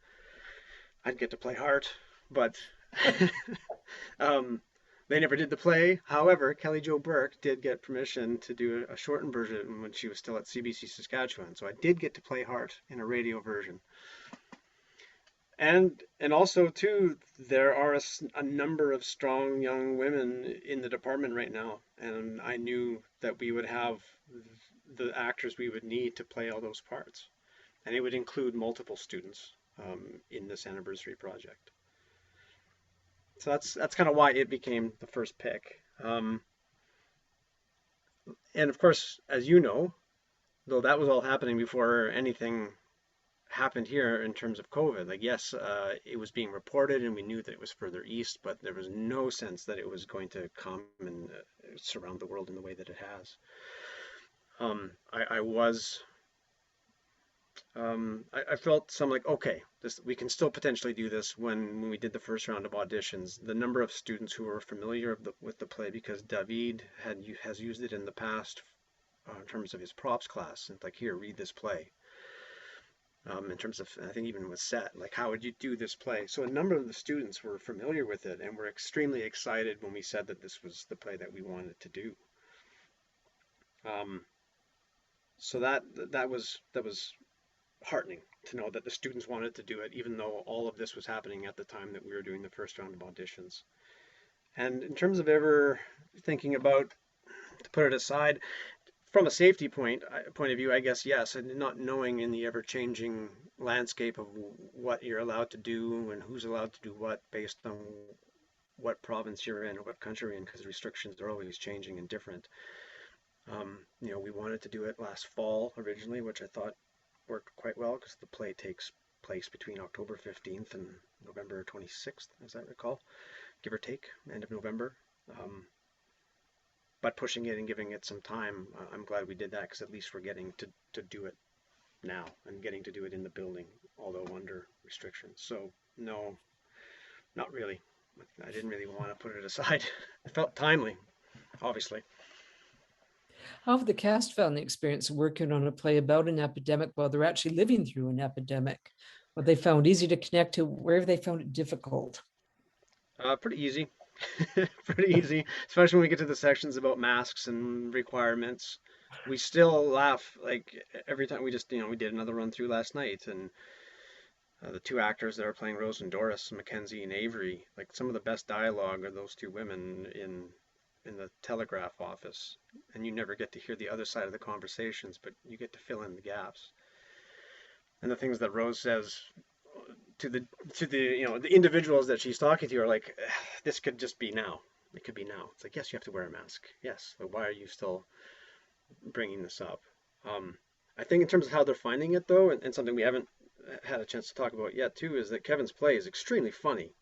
I'd get to play Hart. But they never did the play. However, Kelly Jo Burke did get permission to do a shortened version when she was still at CBC Saskatchewan. So I did get to play Hart in a radio version. And also too, there are a number of strong young women in the department right now, and I knew that we would have the actors we would need to play all those parts, and it would include multiple students in this anniversary project. So that's kind of why it became the first pick. And of course, as you know, though that was all happening before anything happened here in terms of COVID. Like, yes, it was being reported and we knew that it was further east, but there was no sense that it was going to come and surround the world in the way that it has. I felt some like, okay, we can still potentially do this. When we did the first round of auditions, the number of students who were familiar with the play, because David has used it in the past in terms of his props class, and like, here, read this play. In terms of, I think even with set, like, how would you do this play? So a number of the students were familiar with it and were extremely excited when we said that this was the play that we wanted to do. So that was heartening to know that the students wanted to do it, even though all of this was happening at the time that we were doing the first round of auditions. And in terms of ever thinking about, to put it aside, from a safety point of view, I guess yes, and not knowing in the ever-changing landscape of what you're allowed to do and who's allowed to do what based on what province you're in or what country you're in, because restrictions are always changing and different. We wanted to do it last fall originally, which I thought worked quite well because the play takes place between October 15th and November 26th, as I recall, give or take, end of November. But pushing it and giving it some time, I'm glad we did that, because at least we're getting to do it now and getting to do it in the building, although under restrictions. So no, not really. I didn't really want to put it aside. It felt timely, obviously. How have the cast found the experience of working on a play about an epidemic while they're actually living through an epidemic? What they found easy to connect to, where have they found it difficult? Pretty easy. Pretty easy, especially when we get to the sections about masks and requirements. We still laugh, like, every time. We just, we did another run through last night, and the two actors that are playing Rose and Doris, Mackenzie and Avery, like, some of the best dialogue are those two women in the telegraph office, and you never get to hear the other side of the conversations, but you get to fill in the gaps. And the things that Rose says to the the individuals that she's talking to are like, this could just be now. It could be now. It's like, yes, you have to wear a mask. Yes, but why are you still bringing this up? I think in terms of how they're finding it, though, and something we haven't had a chance to talk about yet too, is that Kevin's play is extremely funny.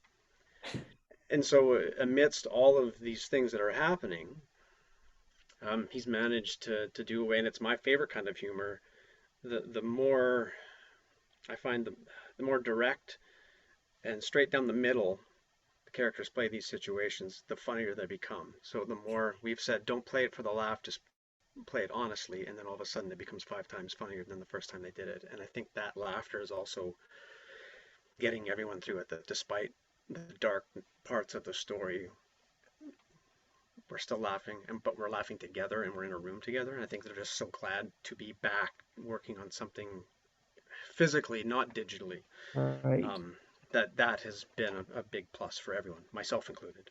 And so amidst all of these things that are happening, he's managed to do away, and it's my favorite kind of humor. The more I find, the more direct and straight down the middle the characters play these situations, the funnier they become. So the more we've said, don't play it for the laugh, just play it honestly, and then all of a sudden it becomes 5 times funnier than the first time they did it. And I think that laughter is also getting everyone through it, that despite the dark parts of the story, we're still laughing, but we're laughing together and we're in a room together. And I think they're just so glad to be back working on something physically, not digitally. Right. That has been a big plus for everyone, myself included.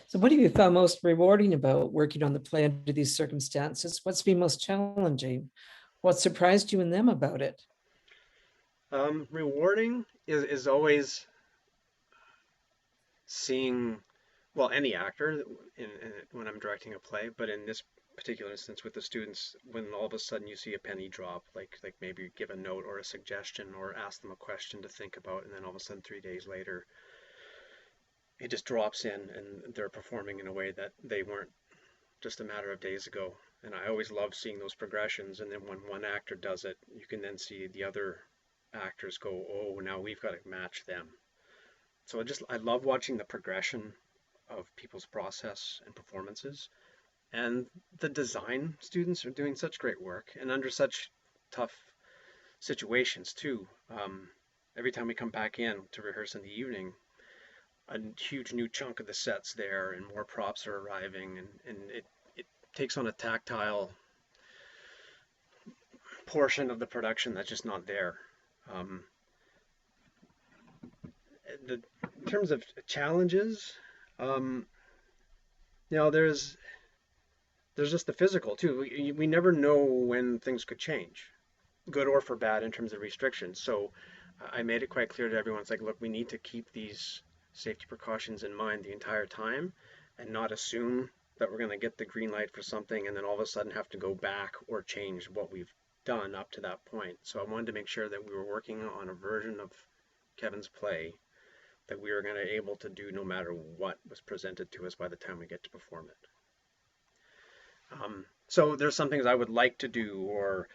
So what have you found most rewarding about working on the play under these circumstances? What's been most challenging? What surprised you and them about it? Rewarding is always seeing, well, any actor when I'm directing a play, but in this particular instance with the students, when all of a sudden you see a penny drop, like maybe give a note or a suggestion or ask them a question to think about, and then all of a sudden 3 days later it just drops in and they're performing in a way that they weren't just a matter of days ago. And I always love seeing those progressions. And then when one actor does it, you can then see the other actors go, oh, now we've got to match them. So I love watching the progression of people's process and performances. And the design students are doing such great work and under such tough situations too. Every time we come back in to rehearse in the evening, a huge new chunk of the set's there and more props are arriving, and it takes on a tactile portion of the production that's just not there. In terms of challenges, there's just the physical too. We never know when things could change, good or for bad in terms of restrictions. So I made it quite clear to everyone, it's like, look, we need to keep these safety precautions in mind the entire time and not assume that we're going to get the green light for something and then all of a sudden have to go back or change what we've done up to that point. So I wanted to make sure that we were working on a version of Kevin's play that we were going to be able to do no matter what was presented to us by the time we get to perform it. So there's some things I would like to do or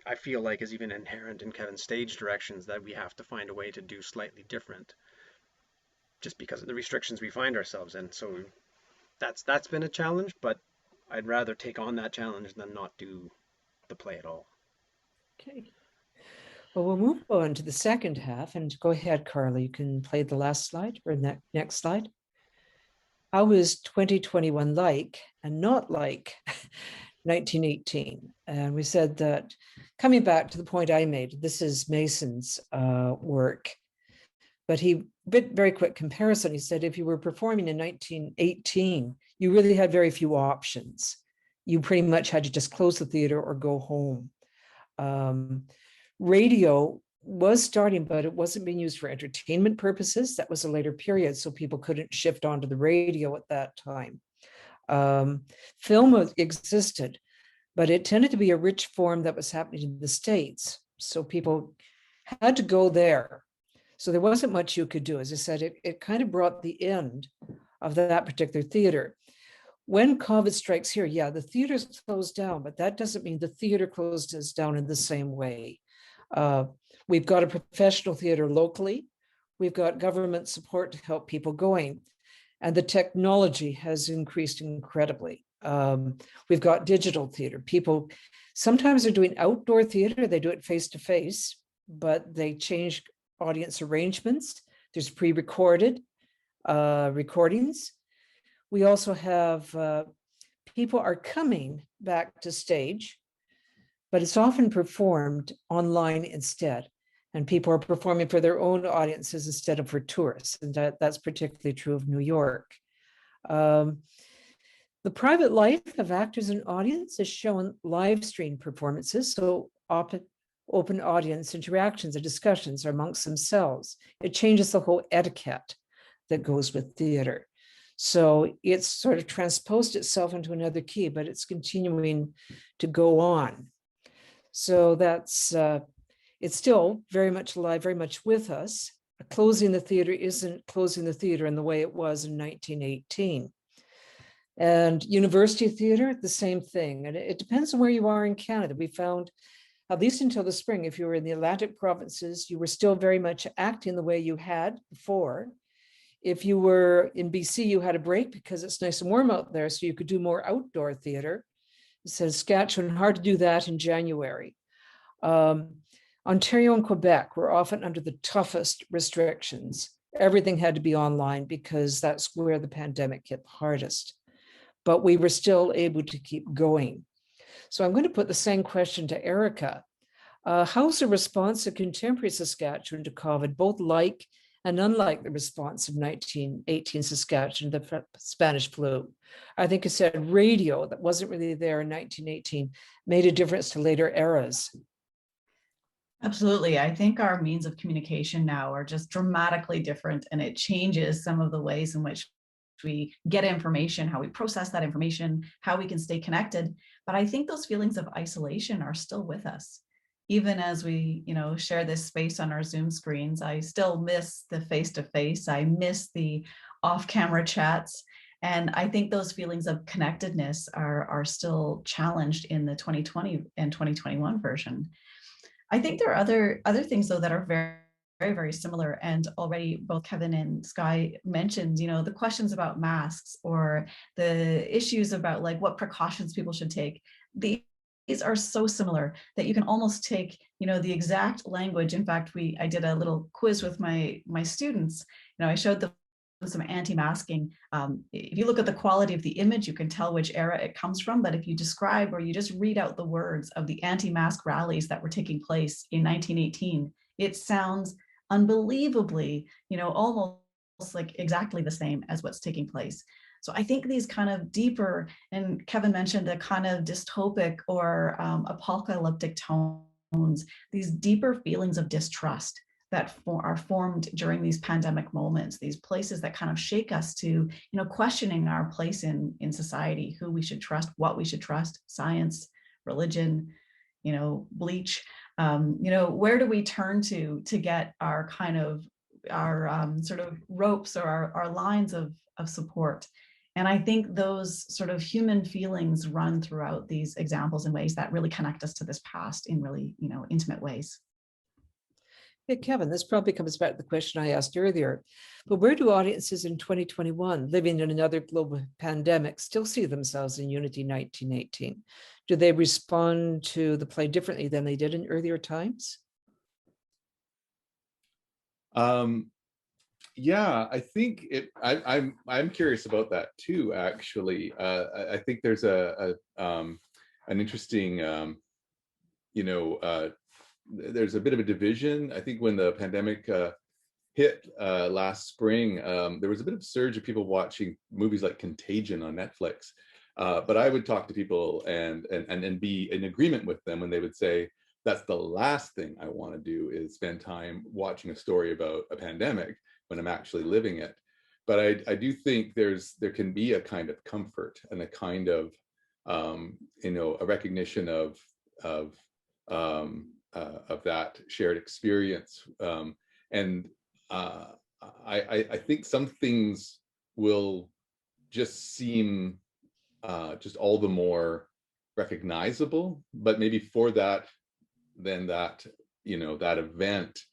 I feel like is even inherent in Kevin's stage directions that we have to find a way to do slightly different just because of the restrictions we find ourselves in. So that's been a challenge, but I'd rather take on that challenge than not do the play at all. Okay. Well, we'll move on to the second half, and go ahead, Carla. You can play the last slide or next slide. How was 2021 like and not like 1918? And we said that, coming back to the point I made, this is Mason's work, but he did very quick comparison. He said, if you were performing in 1918, you really had very few options. You pretty much had to just close the theater or go home. Radio was starting, but it wasn't being used for entertainment purposes. That was a later period, so people couldn't shift onto the radio at that time. Film existed, but it tended to be a rich form that was happening in the States. So people had to go there. So there wasn't much you could do. As I said, it kind of brought the end of that particular theater. When COVID strikes here, yeah, the theater's closed down, but that doesn't mean the theater closes down in the same way. We've got a professional theater locally. We've got government support to help people going. And the technology has increased incredibly. We've got digital theater. People sometimes are doing outdoor theater. They do it face-to-face, but they change audience arrangements. There's pre-recorded recordings. We also have people are coming back to stage, but it's often performed online instead. And people are performing for their own audiences instead of for tourists. And that's particularly true of New York. The private life of actors and audience is shown live stream performances. So open audience interactions or discussions amongst themselves. It changes the whole etiquette that goes with theater. So it's sort of transposed itself into another key, but it's continuing to go on. So that's, it's still very much alive, very much with us. Closing the theater isn't closing the theater in the way it was in 1918. And university theater, the same thing. And it depends on where you are in Canada. We found, at least until the spring, if you were in the Atlantic provinces, you were still very much acting the way you had before. If you were in BC, you had a break because it's nice and warm out there, so you could do more outdoor theater. It says Saskatchewan, hard to do that in January. Ontario and Quebec were often under the toughest restrictions. Everything had to be online because that's where the pandemic hit hardest. But we were still able to keep going. So I'm going to put the same question to Erika. How's the response of contemporary Saskatchewan to COVID, both like and unlike the response of 1918 Saskatchewan, the Spanish flu? I think I said radio that wasn't really there in 1918 made a difference to later eras. Absolutely. I think our means of communication now are just dramatically different, and it changes some of the ways in which we get information, how we process that information, how we can stay connected. But I think those feelings of isolation are still with us. Even as we, share this space on our Zoom screens, I still miss the face-to-face. I miss the off-camera chats. And I think those feelings of connectedness are still challenged in the 2020 and 2021 version. I think there are other things though that are very similar, and already both Kevin and Skye mentioned, the questions about masks or the issues about like what precautions people should take. These are so similar that you can almost take, the exact language. In fact, I did a little quiz with my students. I showed them some anti-masking. If you look at the quality of the image, you can tell which era it comes from. But if you describe or you just read out the words of the anti-mask rallies that were taking place in 1918, it sounds unbelievably, almost like exactly the same as what's taking place. So I think these kind of deeper, and Kevin mentioned the kind of dystopic or apocalyptic tones, these deeper feelings of distrust that are formed during these pandemic moments, these places that kind of shake us to, questioning our place in society, who we should trust, what we should trust, science, religion, bleach, where do we turn to get our kind of, our sort of ropes or our lines of support. And I think those sort of human feelings run throughout these examples in ways that really connect us to this past in really, intimate ways. Hey, Kevin, this probably comes back to the question I asked earlier, but where do audiences in 2021 living in another global pandemic still see themselves in Unity 1918? Do they respond to the play differently than they did in earlier times? Yeah, I think I'm curious about that too, actually. I think there's an interesting, there's a bit of a division. I think when the pandemic hit last spring, there was a bit of a surge of people watching movies like Contagion on Netflix. But I would talk to people and be in agreement with them when they would say, that's the last thing I want to do, is spend time watching a story about a pandemic when I'm actually living it. But I do think there can be a kind of comfort and a kind of a recognition of that shared experience. I think some things will just seem just all the more recognizable, but maybe for that, then that that event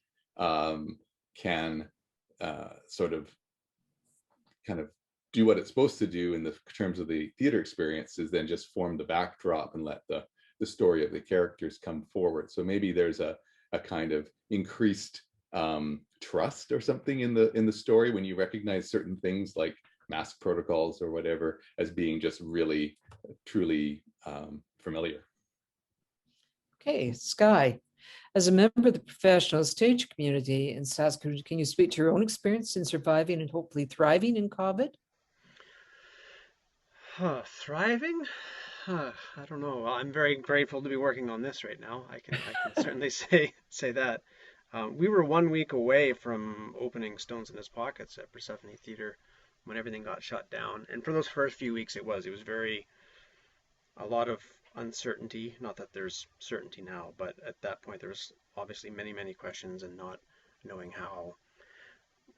can sort of kind of do what it's supposed to do in the terms of the theater experience, is then just form the backdrop and let the story of the characters come forward. So maybe there's a kind of increased trust or something in the story when you recognize certain things like mask protocols or whatever as being just really truly familiar. Okay, Skye, as a member of the professional stage community in Saskatoon, can you speak to your own experience in surviving and hopefully thriving in COVID? Thriving? I don't know. Well, I'm very grateful to be working on this right now. I can certainly say that. We were 1 week away from opening Stones in His Pockets at Persephone Theatre when everything got shut down. And for those first few weeks, it was a lot of uncertainty. Not that there's certainty now, but at that point there was obviously many questions and not knowing how.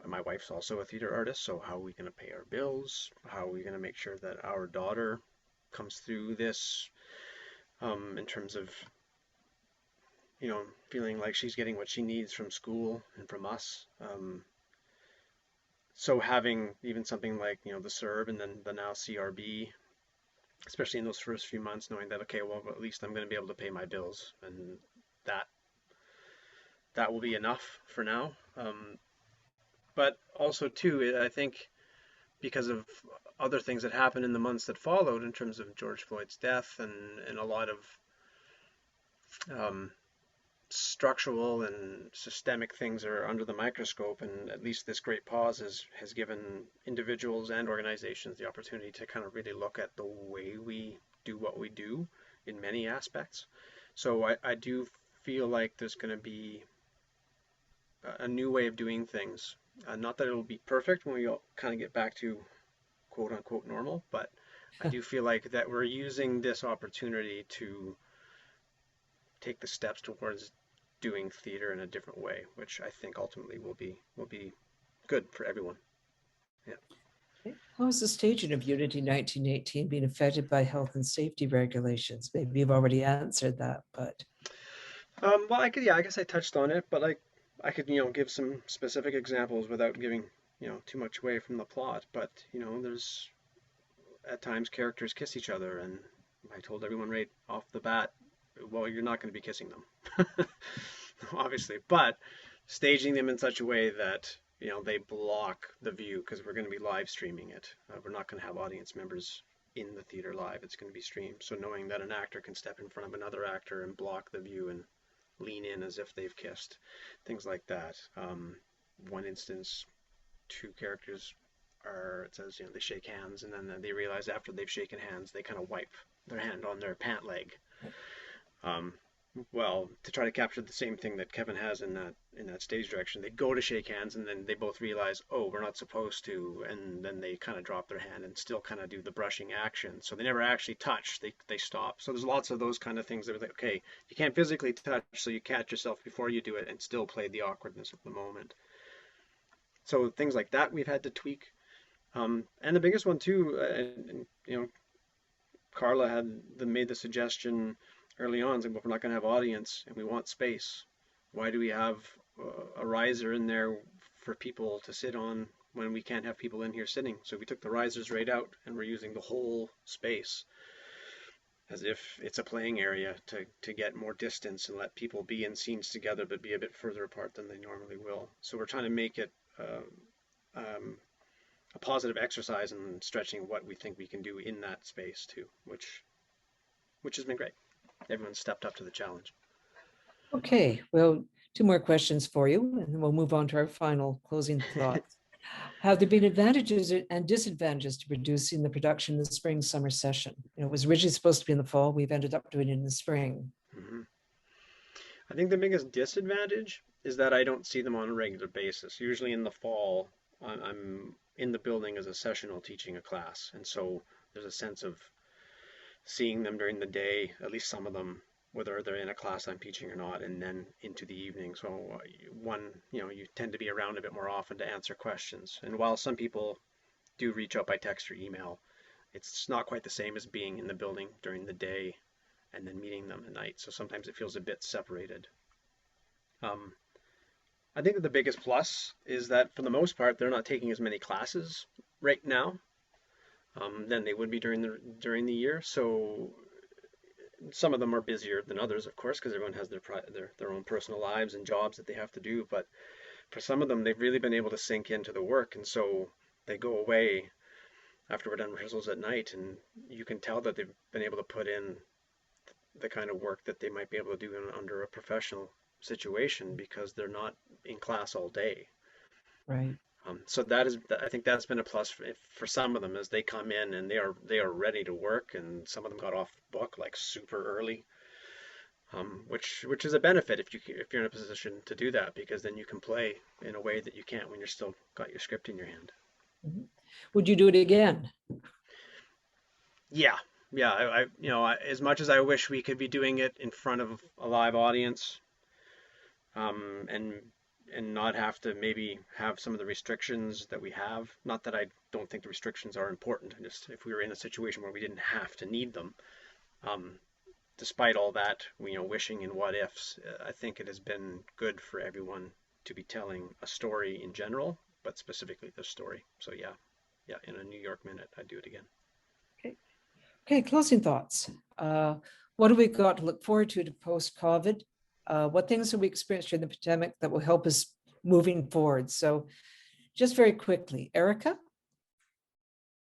My wife's also a theater artist, so how are we going to pay our bills? How are we going to make sure that our daughter comes through this in terms of feeling like she's getting what she needs from school and from us. So having even something like the CERB and then the now CRB, especially in those first few months, knowing that okay, well, at least I'm going to be able to pay my bills, and that will be enough for now. But also too, I think because of other things that happened in the months that followed, in terms of George Floyd's death and a lot of structural and systemic things are under the microscope, and at least this great pause has given individuals and organizations the opportunity to kind of really look at the way we do what we do in many aspects. So I do feel like there's going to be a new way of doing things. Not that it'll be perfect when we all kind of get back to quote unquote normal, but I do feel like that we're using this opportunity to take the steps towards doing theater in a different way, which I think ultimately will be good for everyone. Yeah. How is the staging of Unity 1918 being affected by health and safety regulations? Maybe you've already answered that, but. Well, I guess I touched on it, but like, I could, give some specific examples without giving, too much away from the plot. But, there's at times characters kiss each other, and I told everyone right off the bat, well, you're not going to be kissing them, obviously, but staging them in such a way that, they block the view because we're going to be live streaming it. We're not going to have audience members in the theater live. It's going to be streamed. So knowing that an actor can step in front of another actor and block the view and lean in as if they've kissed, things like that. One instance, two characters it says, they shake hands, and then they realize after they've shaken hands, they kind of wipe their hand on their pant leg. Well, to try to capture the same thing that Kevin has in that stage direction, they go to shake hands, and then they both realize, oh, we're not supposed to, and then they kind of drop their hand and still kind of do the brushing action. So they never actually touch, they stop. So there's lots of those kind of things that are like, okay, you can't physically touch, so you catch yourself before you do it and still play the awkwardness of the moment. So things like that we've had to tweak. And the biggest one too, Carla had made the suggestion early on, saying, well, we're not going to have audience and we want space. Why do we have a riser in there for people to sit on when we can't have people in here sitting? So we took the risers right out and we're using the whole space as if it's a playing area to get more distance and let people be in scenes together but be a bit further apart than they normally will. So we're trying to make it a positive exercise in stretching what we think we can do in that space too, which has been great. Everyone stepped up to the challenge. Okay, well, two more questions for you, and then we'll move on to our final closing thoughts. Have there been advantages and disadvantages to producing the production in the spring summer session? It was originally supposed to be in the fall. We've ended up doing it in the spring. Mm-hmm. I think the biggest disadvantage is that I don't see them on a regular basis. Usually in the fall, I'm in the building as a sessional teaching a class, and so there's a sense of seeing them during the day, at least some of them, whether they're in a class I'm teaching or not, and then into the evening. So you tend to be around a bit more often to answer questions. And while some people do reach out by text or email, it's not quite the same as being in the building during the day and then meeting them at night. So sometimes it feels a bit separated. I think that the biggest plus is that for the most part, they're not taking as many classes right now than they would be during the year. So some of them are busier than others, of course, because everyone has their own personal lives and jobs that they have to do. But for some of them, they've really been able to sink into the work, and so they go away after we're done rehearsals at night, and you can tell that they've been able to put in the kind of work that they might be able to do under a professional situation because they're not in class all day. Right. So I think that's been a plus for some of them, as they come in and they are ready to work, and some of them got off the book like super early, which is a benefit if you're in a position to do that, because then you can play in a way that you can't when you're still got your script in your hand. Mm-hmm. Would you do it again? Yeah. As much as I wish we could be doing it in front of a live audience, and not have to maybe have some of the restrictions that we have. Not that I don't think the restrictions are important, just if we were in a situation where we didn't have to need them. Despite all that, wishing in what ifs, I think it has been good for everyone to be telling a story in general, but specifically this story. So yeah, in a New York minute, I'd do it again. Okay, closing thoughts. What have we got to look forward to post-COVID? What things have we experienced during the pandemic that will help us moving forward? So just very quickly, Erika?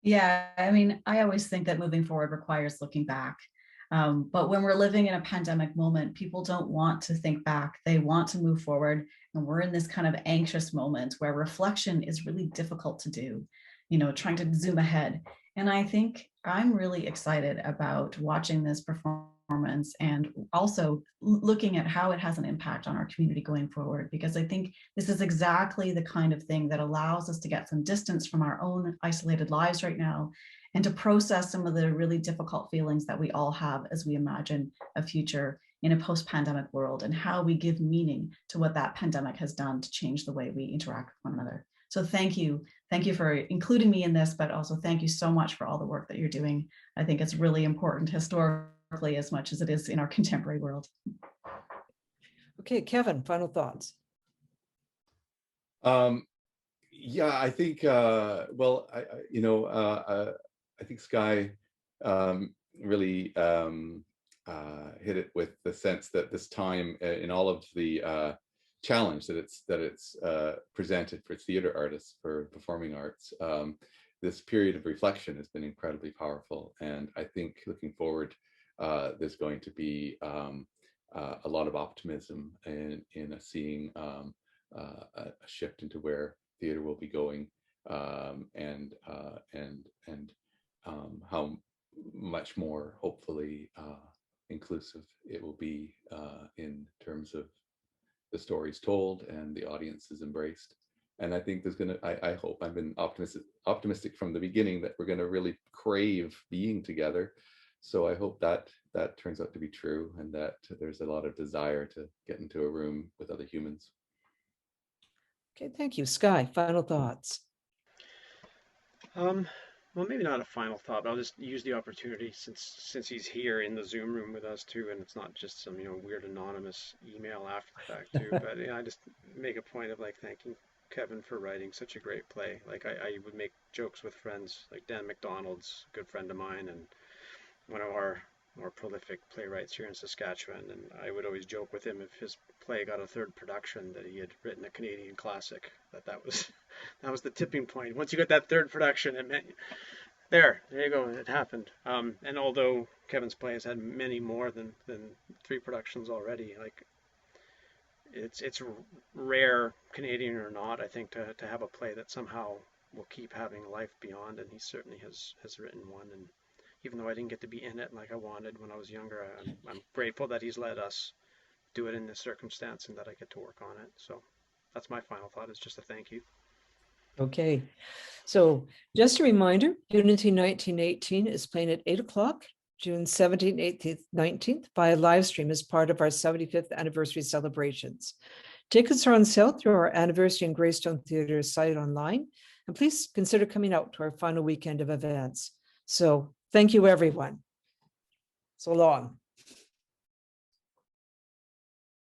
Yeah, I mean, I always think that moving forward requires looking back. But when we're living in a pandemic moment, people don't want to think back. They want to move forward. And we're in this kind of anxious moment where reflection is really difficult to do, trying to zoom ahead. And I think I'm really excited about watching this performance and also looking at how it has an impact on our community going forward, because I think this is exactly the kind of thing that allows us to get some distance from our own isolated lives right now and to process some of the really difficult feelings that we all have as we imagine a future in a post-pandemic world and how we give meaning to what that pandemic has done to change the way we interact with one another. So thank you. Thank you for including me in this, but also thank you so much for all the work that you're doing. I think it's really important historically as much as it is in our contemporary world. Okay, Kevin, final thoughts. Yeah, I think, well, I think Skye really hit it with the sense that this time in all of the challenge that it's presented for theater artists, for performing arts, this period of reflection has been incredibly powerful. And I think looking forward, there's going to be a lot of optimism in seeing a shift into where theater will be going, and how much more hopefully inclusive it will be in terms of the stories told and the audience is embraced. And I think there's gonna, I hope, I've been optimistic from the beginning that we're gonna really crave being together. So I hope that that turns out to be true, and that there's a lot of desire to get into a room with other humans. Okay, thank you. Skye, final thoughts. Well, maybe not a final thought, but I'll just use the opportunity since he's here in the Zoom room with us too, and it's not just some weird anonymous email after the fact too. But I just make a point of like thanking Kevin for writing such a great play. Like I would make jokes with friends, like Dan McDonald's a good friend of mine and one of our more prolific playwrights here in Saskatchewan, and I would always joke with him if his play got a third production that he had written a Canadian classic. That was the tipping point. Once you got that third production, it meant there you go, it happened. And although Kevin's play has had many more than 3 productions already, like it's rare, Canadian or not, I think, to have a play that somehow will keep having life beyond, and he certainly has written one. And even though I didn't get to be in it like I wanted when I was younger, I'm grateful that he's let us do it in this circumstance and that I get to work on it. So that's my final thought, is just a thank you. Okay, so just a reminder, Unity 1918 is playing at 8 o'clock, June 17th, 18th, 19th, via live stream as part of our 75th anniversary celebrations. Tickets are on sale through our Anniversary and Greystone Theatre site online, and please consider coming out to our final weekend of events. So thank you, everyone. So long.